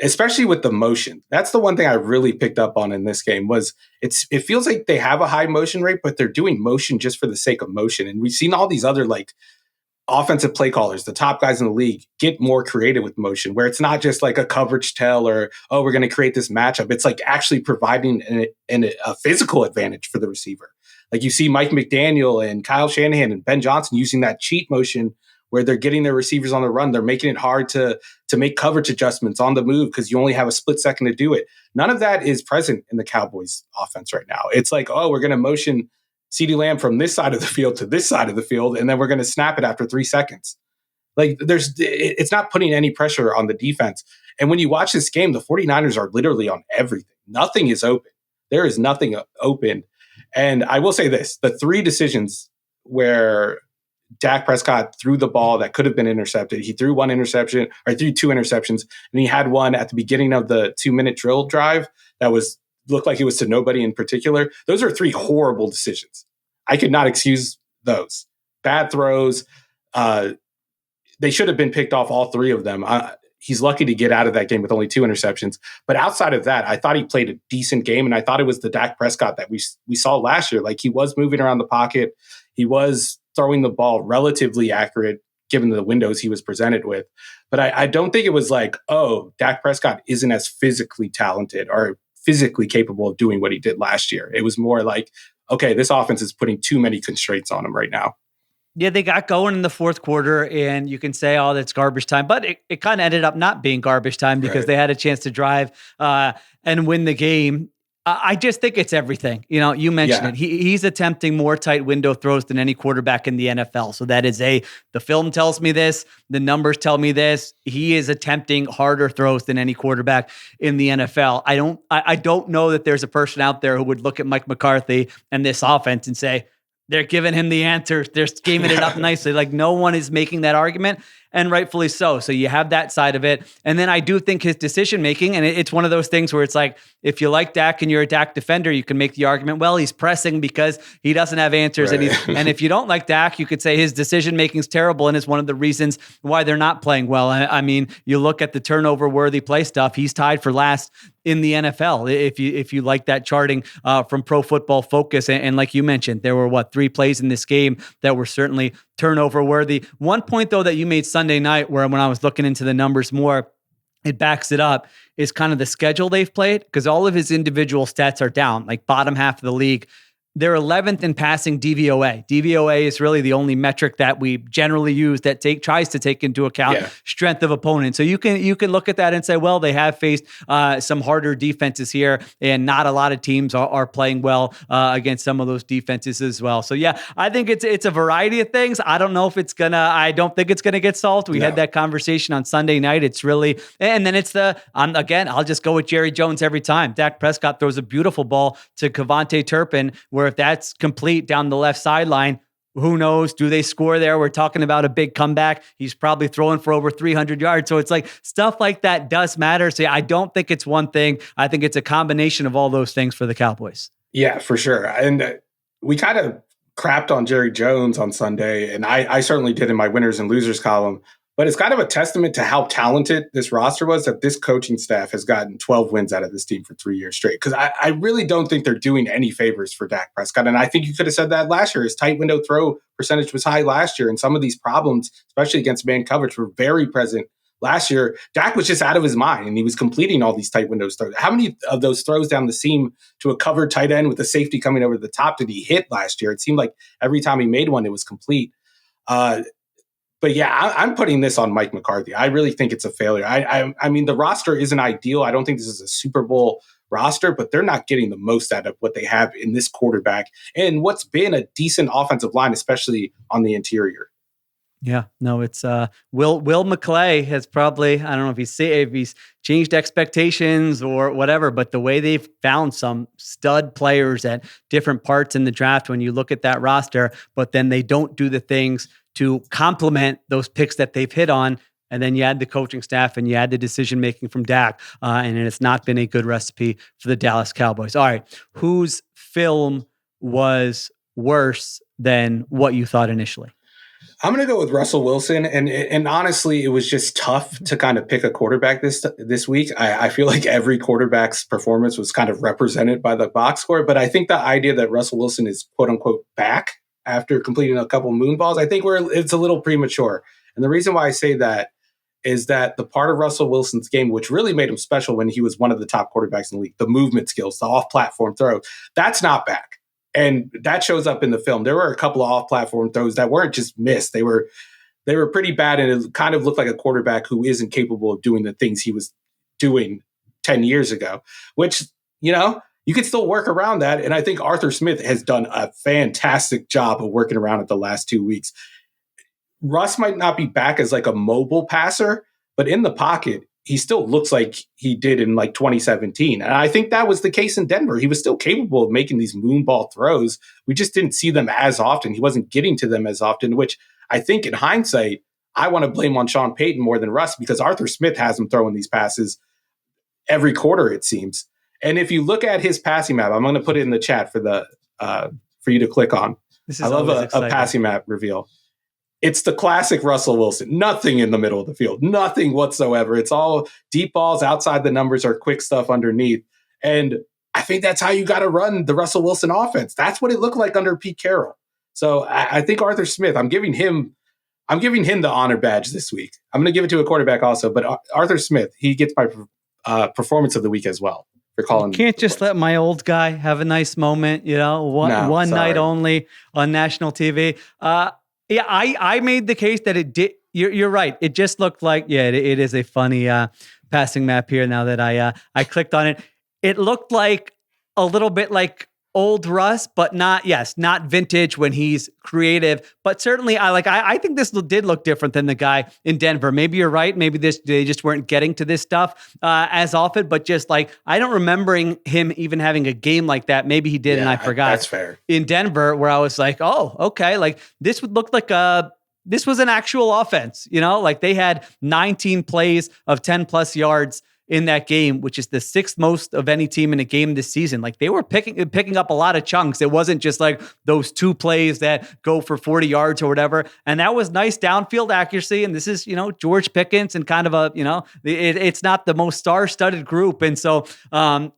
especially with the motion. That's the one thing I really picked up on in this game was it feels like they have a high motion rate, but they're doing motion just for the sake of motion. And we've seen all these other offensive play callers, the top guys in the league, get more creative with motion, where it's not just like a coverage tell or, oh, we're going to create this matchup. It's like actually providing a physical advantage for the receiver. Like you see Mike McDaniel and Kyle Shanahan and Ben Johnson using that cheat motion where they're getting their receivers on the run. They're making it hard to make coverage adjustments on the move because you only have a split second to do it. None of that is present in the Cowboys offense right now. It's like, oh, we're going to motion CeeDee Lamb from this side of the field to this side of the field, and then we're going to snap it after 3 seconds. It's not putting any pressure on the defense. And when you watch this game, the 49ers are literally on everything. Nothing is open. There is nothing open. And I will say this, the 3 decisions where Dak Prescott threw the ball that could have been intercepted, he threw 1 interception, or threw 2 interceptions, and he had one at the beginning of the 2-minute drill drive that looked like it was to nobody in particular. Those are 3 horrible decisions. I could not excuse those. Bad throws. They should have been picked off, all 3 of them. He's lucky to get out of that game with only 2 interceptions. But outside of that, I thought he played a decent game, and I thought it was the Dak Prescott that we saw last year. Like, he was moving around the pocket. He was throwing the ball relatively accurate given the windows he was presented with. But I don't think it was like, oh, Dak Prescott isn't as physically talented or physically capable of doing what he did last year. It was more like, okay, this offense is putting too many constraints on him right now. Yeah, they got going in the fourth quarter, and you can say, oh, that's garbage time. But it kind of ended up not being garbage time because they had a chance to drive and win the game. I just think it's everything. You mentioned it. He's attempting more tight window throws than any quarterback in the NFL. So that is the film tells me this. The numbers tell me this. He is attempting harder throws than any quarterback in the NFL. I don't know that there's a person out there who would look at Mike McCarthy and this offense and say, they're giving him the answer. They're scheming it up nicely. Like, no one is making that argument, and rightfully so. So you have that side of it. And then I do think his decision-making, and it's one of those things where it's like, if you like Dak and you're a Dak defender, you can make the argument, well, he's pressing because he doesn't have answers. Right. And if you don't like Dak, you could say his decision-making is terrible and is one of the reasons why they're not playing well. I mean, you look at the turnover-worthy play stuff, he's tied for last in the NFL. If you like that charting from Pro Football Focus. And like you mentioned, there were 3 plays in this game that were certainly turnover worthy. One point though that you made Sunday night, where when I was looking into the numbers more, it backs it up, is kind of the schedule they've played, because all of his individual stats are down, like bottom half of the league. They're 11th in passing DVOA. DVOA is really the only metric that we generally use that tries to take into account strength of opponent. So you can look at that and say, well, they have faced some harder defenses here, and not a lot of teams are playing well against some of those defenses as well. So yeah, I think it's a variety of things. I don't know if I don't think it's gonna get solved. We had that conversation on Sunday night. It's really, and then it's again, I'll just go with Jerry Jones every time. Dak Prescott throws a beautiful ball to Kevontae Turpin, where if that's complete down the left sideline, who knows? Do they score there? We're talking about a big comeback. He's probably throwing for over 300 yards. So it's like stuff like that does matter. So I don't think it's one thing. I think it's a combination of all those things for the Cowboys. Yeah, for sure. And we kind of crapped on Jerry Jones on Sunday, and I certainly did in my winners and losers column. But it's kind of a testament to how talented this roster was that this coaching staff has gotten 12 wins out of this team for 3 years straight. Because I really don't think they're doing any favors for Dak Prescott. And I think you could have said that last year. His tight window throw percentage was high last year. And some of these problems, especially against man coverage, were very present last year. Dak was just out of his mind, and he was completing all these tight windows throws. How many of those throws down the seam to a covered tight end with the safety coming over the top did he hit last year? It seemed like every time he made one, it was complete. But yeah, I'm putting this on Mike McCarthy. I really think it's a failure. I mean, the roster isn't ideal. I don't think this is a Super Bowl roster, but they're not getting the most out of what they have in this quarterback and what's been a decent offensive line, especially on the interior. Yeah, no, it's Will McClay has probably, I don't know if he's changed expectations or whatever, but the way they've found some stud players at different parts in the draft when you look at that roster, but then they don't do the things to complement those picks that they've hit on. And then you add the coaching staff and you add the decision-making from Dak. And it's not been a good recipe for the Dallas Cowboys. All right. Whose film was worse than what you thought initially? I'm going to go with Russell Wilson. And honestly, it was just tough to kind of pick a quarterback this week. I feel like every quarterback's performance was kind of represented by the box score. But I think the idea that Russell Wilson is quote unquote back after completing a couple moon balls, I think it's a little premature. And the reason why I say that is that the part of Russell Wilson's game, which really made him special when he was one of the top quarterbacks in the league, the movement skills, the off-platform throw, that's not back. And that shows up in the film. There were a couple of off-platform throws that weren't just missed. They were pretty bad, and it kind of looked like a quarterback who isn't capable of doing the things he was doing 10 years ago, which, you could still work around that. And I think Arthur Smith has done a fantastic job of working around it the last 2 weeks. Russ might not be back as like a mobile passer, but in the pocket, he still looks like he did in like 2017. And I think that was the case in Denver. He was still capable of making these moonball throws. We just didn't see them as often. He wasn't getting to them as often, which I think in hindsight, I want to blame on Sean Payton more than Russ because Arthur Smith has him throwing these passes every quarter, it seems. And if you look at his passing map, I'm going to put it in the chat for you to click on. I love a passing map reveal. It's the classic Russell Wilson. Nothing in the middle of the field. Nothing whatsoever. It's all deep balls outside the numbers or quick stuff underneath. And I think that's how you got to run the Russell Wilson offense. That's what it looked like under Pete Carroll. So I think Arthur Smith, I'm giving him the honor badge this week. I'm going to give it to a quarterback also, but Arthur Smith, he gets my performance of the week as well. You can't just let my old guy have a nice moment, one night only on national TV. Yeah, I made the case that it did. You're right. It just looked like, it is a funny passing map here now that I clicked on it. It looked like a little bit like old Russ, but not vintage when he's creative. But certainly I think this did look different than the guy in Denver. Maybe you're right. Maybe they just weren't getting to this stuff as often, but just like, I don't remember him even having a game like that. Maybe he did and I forgot. That's fair. In Denver, where I was like, oh, okay. Like this would look like this was an actual offense, like they had 19 plays of 10 plus yards in that game, which is the sixth most of any team in a game this season. Like they were picking up a lot of chunks. It wasn't just like those 2 plays that go for 40 yards or whatever. And that was nice downfield accuracy. And this is, George Pickens and kind of it's not the most star-studded group. And so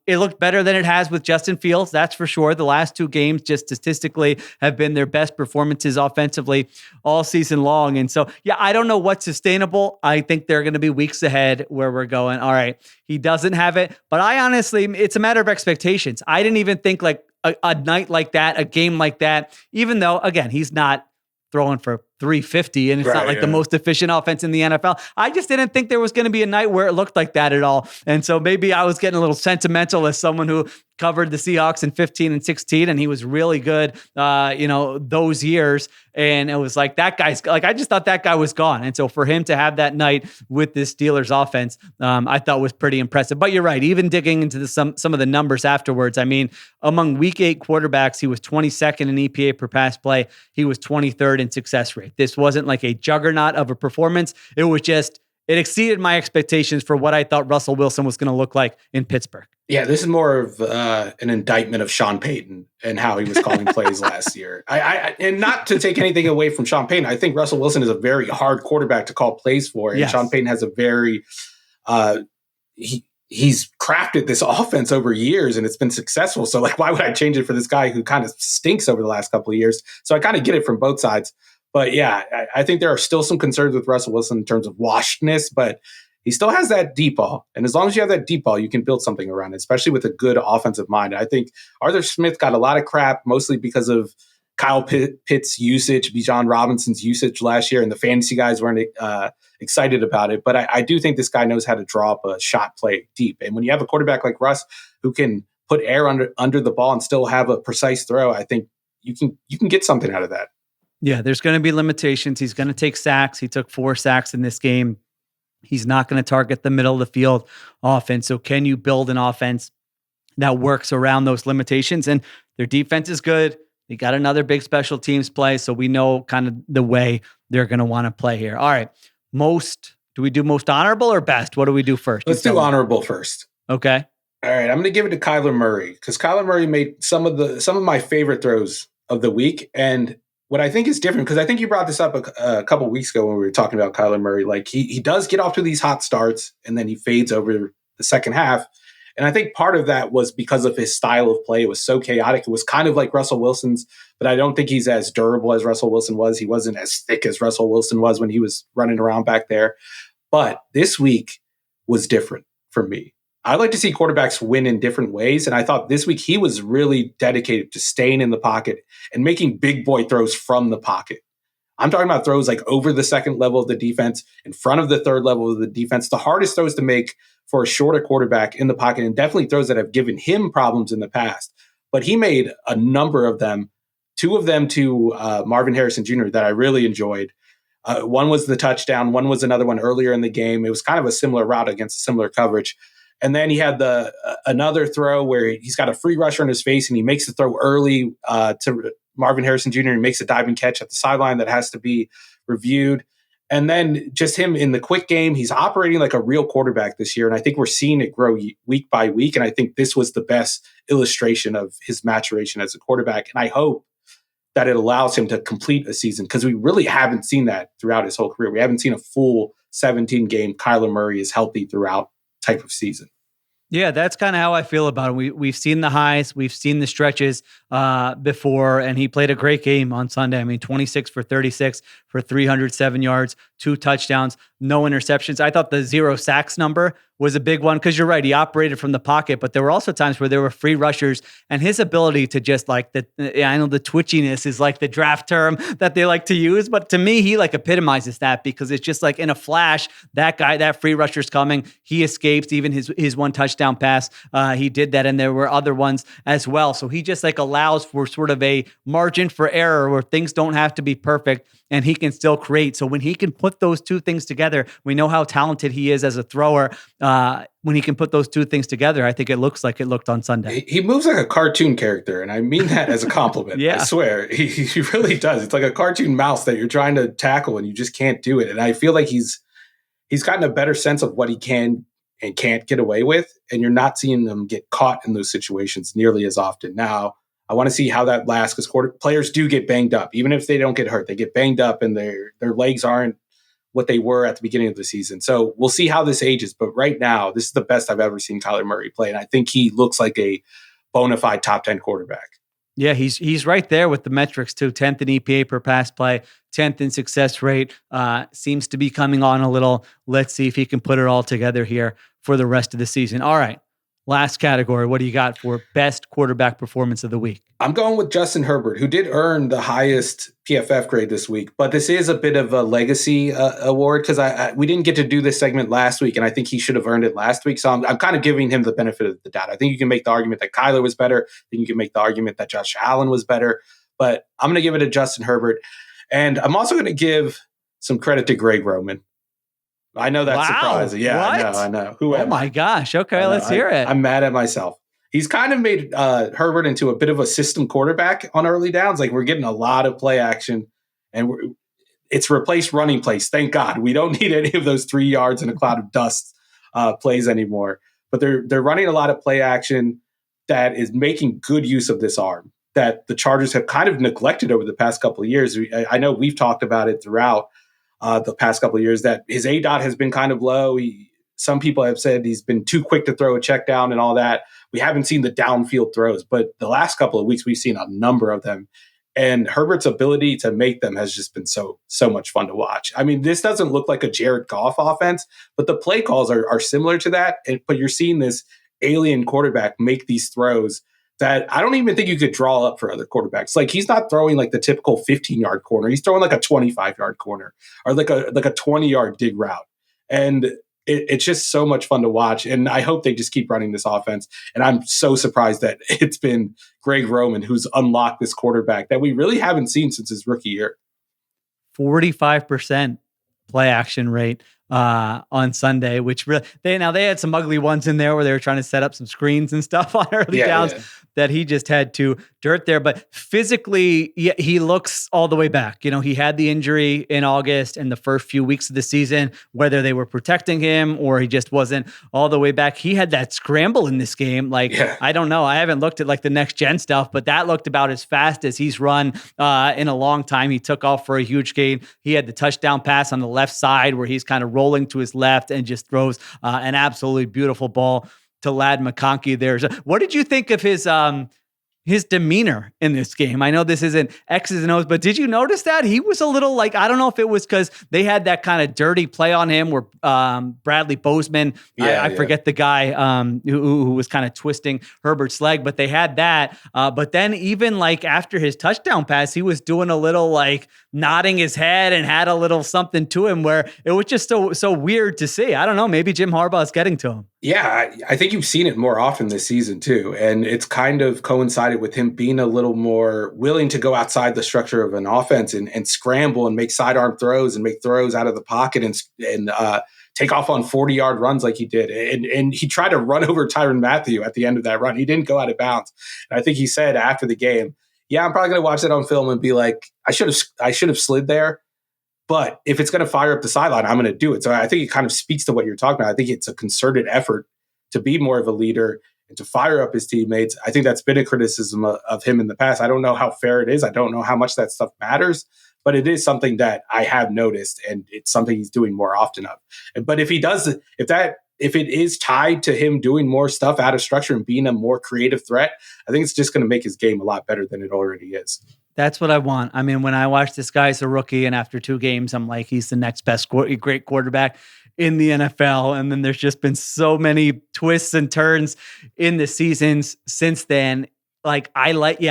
it looked better than it has with Justin Fields. That's for sure. The last 2 games just statistically have been their best performances offensively all season long. And so, I don't know what's sustainable. I think there are going to be weeks ahead where we're going, all right, he doesn't have it. But I honestly, it's a matter of expectations. I didn't even think like a night like that, a game like that, even though, again, he's not throwing for 350 and it's not like the most efficient offense in the NFL. I just didn't think there was going to be a night where it looked like that at all. And so maybe I was getting a little sentimental as someone who covered the Seahawks in 15 and 16, and he was really good, those years. And it was like, that guy's like, I just thought that guy was gone. And so for him to have that night with this Steelers offense, I thought was pretty impressive. But you're right. Even digging into some of the numbers afterwards, I mean, among week 8 quarterbacks, he was 22nd in EPA per pass play. He was 23rd in success rate. This wasn't like a juggernaut of a performance. It was just it exceeded my expectations for what I thought Russell Wilson was going to look like in Pittsburgh. Yeah, this is more of an indictment of Sean Payton and how he was calling plays last year. And not to take anything away from Sean Payton, I think Russell Wilson is a very hard quarterback to call plays for. And Sean Payton has a very he's crafted this offense over years and it's been successful. So like, why would I change it for this guy who kind of stinks over the last couple of years? So I kind of get it from both sides. But yeah, I think there are still some concerns with Russell Wilson in terms of washedness, but he still has that deep ball. And as long as you have that deep ball, you can build something around it, especially with a good offensive mind. I think Arthur Smith got a lot of crap, mostly because of Kyle Pitts' usage, Bijan Robinson's usage last year, and the fantasy guys weren't excited about it. But I do think this guy knows how to draw up a shot play deep. And when you have a quarterback like Russ who can put air under the ball and still have a precise throw, I think you can get something out of that. Yeah, there's going to be limitations. He's going to take sacks. He took 4 sacks in this game. He's not going to target the middle of the field offense. So can you build an offense that works around those limitations? And their defense is good. They got another big special teams play. So we know kind of the way they're going to want to play here. All right. Do we do most honorable or best? What do we do first? Let's do honorable first. Okay. All right. I'm going to give it to Kyler Murray because Kyler Murray made some of my favorite throws of the week. And what I think is different, because I think you brought this up a couple of weeks ago when we were talking about Kyler Murray, like he does get off to these hot starts and then he fades over the second half. And I think part of that was because of his style of play. It was so chaotic. It was kind of like Russell Wilson's, but I don't think he's as durable as Russell Wilson was. He wasn't as thick as Russell Wilson was when he was running around back there. But this week was different for me. I like to see quarterbacks win in different ways. And I thought this week he was really dedicated to staying in the pocket and making big boy throws from the pocket. I'm talking about throws like over the second level of the defense, in front of the third level of the defense, the hardest throws to make for a shorter quarterback in the pocket, and definitely throws that have given him problems in the past. But he made a number of them, 2 of them to Marvin Harrison Jr. that I really enjoyed. One was the touchdown. One was another one earlier in the game. It was kind of a similar route against a similar coverage. And then he had another throw where he's got a free rusher in his face and he makes the throw early to Marvin Harrison Jr. and makes a diving catch at the sideline that has to be reviewed. And then just him in the quick game, he's operating like a real quarterback this year. And I think we're seeing it grow week by week. And I think this was the best illustration of his maturation as a quarterback. And I hope that it allows him to complete a season because we really haven't seen that throughout his whole career. We haven't seen a full 17-game Kyler Murray is healthy throughout type of season. Yeah, that's kind of how I feel about him. We've seen the highs, we've seen the stretches before, and he played a great game on Sunday. I mean, 26 for 36 for 307 yards, 2 touchdowns, no interceptions. I thought the 0 sacks number was a big one because you're right. He operated from the pocket, but there were also times where there were free rushers, and his ability to just like I know the twitchiness is like the draft term that they like to use, but to me, he like epitomizes that because it's just like in a flash, that free rusher's coming. He escapes even his 1 touchdown pass. He did that, and there were other ones as well. So he just like allows for sort of a margin for error where things don't have to be perfect and he can still create. So when he can put those 2 things together, we know how talented he is as a thrower. When he can put those 2 things together, I think it looks like it looked on Sunday. He moves like a cartoon character, and I mean that as a compliment. Yeah. I swear. He really does. It's like a cartoon mouse that you're trying to tackle and you just can't do it. And I feel like he's gotten a better sense of what he can and can't get away with, and you're not seeing them get caught in those situations nearly as often. Now, I want to see how that lasts because players do get banged up. Even if they don't get hurt, they get banged up and their legs aren't what they were at the beginning of the season. So we'll see how this ages. But right now, this is the best I've ever seen Kyler Murray play. And I think he looks like a bona fide top 10 quarterback. Yeah, he's right there with the metrics too. 10th in EPA per pass play, 10th in success rate. Seems to be coming on a little. Let's see if he can put it all together here for the rest of the season. All right. Last category. What do you got for best quarterback performance of the week? I'm going with Justin Herbert, who did earn the highest PFF grade this week. But this is a bit of a legacy award because we didn't get to do this segment last week, and I think he should have earned it last week. So I'm kind of giving him the benefit of the doubt. I think you can make the argument that Kyler was better. I think you can make the argument that Josh Allen was better. But I'm going to give it to Justin Herbert. And I'm also going to give some credit to Greg Roman. I know that's surprising. Yeah, what? I know. Oh my gosh. Okay, let's hear it. I'm mad at myself. He's kind of made Herbert into a bit of a system quarterback on early downs. Like we're getting a lot of play action, and it's replaced running plays. Thank God. We don't need any of those 3 yards in a cloud of dust plays anymore. But they're running a lot of play action that is making good use of this arm that the Chargers have kind of neglected over the past couple of years. I know we've talked about it throughout the past couple of years that his ADOT has been kind of low. Some people have said he's been too quick to throw a check down and all that. We haven't seen the downfield throws, but the last couple of weeks we've seen a number of them. And Herbert's ability to make them has just been so much fun to watch. I mean, this doesn't look like a Jared Goff offense, but the play calls are similar to that. But you're seeing this alien quarterback make these throws that I don't even think you could draw up for other quarterbacks. Like, he's not throwing like the typical 15-yard corner. He's throwing like a 25-yard corner or like a 20-yard dig route. And it's just so much fun to watch. And I hope they just keep running this offense. And I'm so surprised that it's been Greg Roman who's unlocked this quarterback that we really haven't seen since his rookie year. 45% play action rate on Sunday, which really they had some ugly ones in there where they were trying to set up some screens and stuff on early downs that he just had to dirt there. But physically, he looks all the way back. You know, he had the injury in August and the first few weeks of the season, whether they were protecting him or he just wasn't all the way back. He had that scramble in this game. I don't know. I haven't looked at like the next gen stuff, but that looked about as fast as he's run in a long time. He took off for a huge gain. He had the touchdown pass on the left side where he's kind of rolling to his left and just throws an absolutely beautiful ball to Ladd McConkey there. So what did you think of his demeanor in this game? I know this isn't X's and O's, but did you notice that he was a little like, I don't know if it was because they had that kind of dirty play on him where Bradley Bozeman, I forget the guy who was kind of twisting Herbert's leg, but they had that. But then even like after his touchdown pass, he was doing a little like nodding his head and had a little something to him where it was just so weird to see. I don't know. Maybe Jim Harbaugh is getting to him. Yeah, I think you've seen it more often this season too. And it's kind of coincided with him being a little more willing to go outside the structure of an offense and scramble and make sidearm throws and make throws out of the pocket and take off on 40-yard runs like he did. And he tried to run over Tyrann Mathieu at the end of that run. He didn't go out of bounds. And I think he said after the game, yeah, I'm probably going to watch that on film and be like, I should have slid there. But if it's going to fire up the sideline, I'm going to do it. So I think it kind of speaks to what you're talking about. I think it's a concerted effort to be more of a leader and to fire up his teammates. I think that's been a criticism of him in the past. I don't know how fair it is. I don't know how much that stuff matters, but it is something that I have noticed, and it's something he's doing more often of. But if he does, if it is tied to him doing more stuff out of structure and being a more creative threat, I think it's just going to make his game a lot better than it already is. That's what I want. I mean, when I watch this guy as a rookie and after 2 games, I'm like, he's the next best great quarterback in the NFL. And then there's just been so many twists and turns in the seasons since then. Like, I like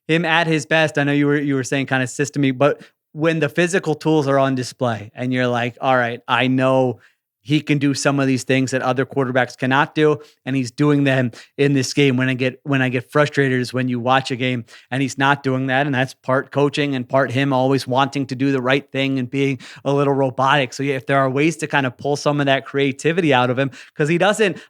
him at his best. I know you were saying kind of systemy, but when the physical tools are on display and you're like, all right, I know he can do some of these things that other quarterbacks cannot do, and he's doing them in this game. When I get frustrated is when you watch a game and he's not doing that, and that's part coaching and part him always wanting to do the right thing and being a little robotic. So if there are ways to kind of pull some of that creativity out of him, because he doesn't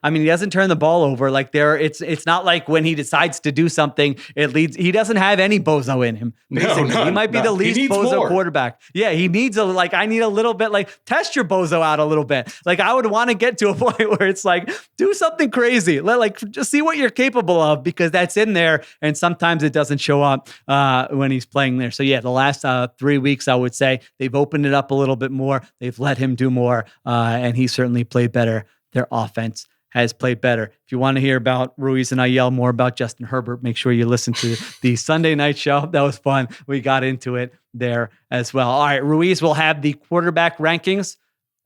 turn the ball over. Like it's not like when he decides to do something, he doesn't have any bozo in him. Basically, he might be the least bozo quarterback. Yeah, he needs I need a little bit, like, test your bozo out a little bit. Like, I would want to get to a point where it's like, do something crazy. Just see what you're capable of, because that's in there. And sometimes it doesn't show up when he's playing there. So yeah, the last 3 weeks, I would say they've opened it up a little bit more. They've let him do more. And he certainly played better. Their offense has played better. If you want to hear about Ruiz and I yell more about Justin Herbert, make sure you listen to the Sunday night show. That was fun. We got into it there as well. All right, Ruiz will have the quarterback rankings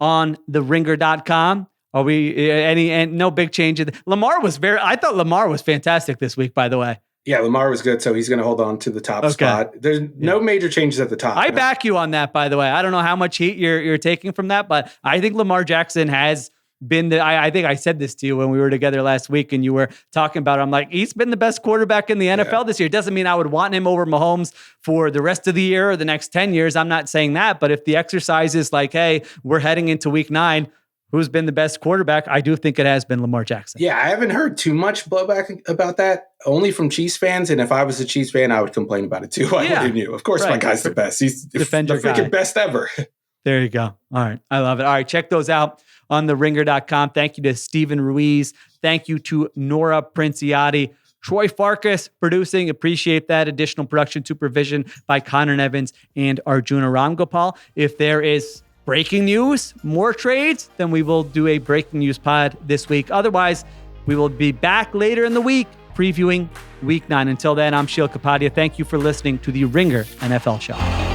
on theringer.com. Are we and no big change? I thought Lamar was fantastic this week, by the way. Yeah, Lamar was good, so he's going to hold on to the top spot. There's no major changes at the top. I back you on that, by the way. I don't know how much heat you're taking from that, but I think Lamar Jackson has been I think I said this to you when we were together last week and you were talking about it. I'm like, he's been the best quarterback in the NFL this year. It doesn't mean I would want him over Mahomes for the rest of the year or the next 10 years. I'm not saying that, but if the exercise is like, hey, we're heading into week 9, who's been the best quarterback, I do think it has been Lamar Jackson. Yeah, I haven't heard too much blowback about that, only from Chiefs fans. And if I was a Chiefs fan, I would complain about it too. I wouldn't you. Of course, my guy's the best. He's the freaking best ever. There you go. All right. I love it. All right. Check those out on theringer.com. Thank you to Stephen Ruiz. Thank you to Nora Princiotti. Troy Farkas producing. Appreciate that. Additional production supervision by Connor Evans and Arjuna Ramgopal. If there is breaking news, more trades, then we will do a breaking news pod this week. Otherwise, we will be back later in the week previewing Week 9. Until then, I'm Sheil Kapadia. Thank you for listening to the Ringer NFL Show.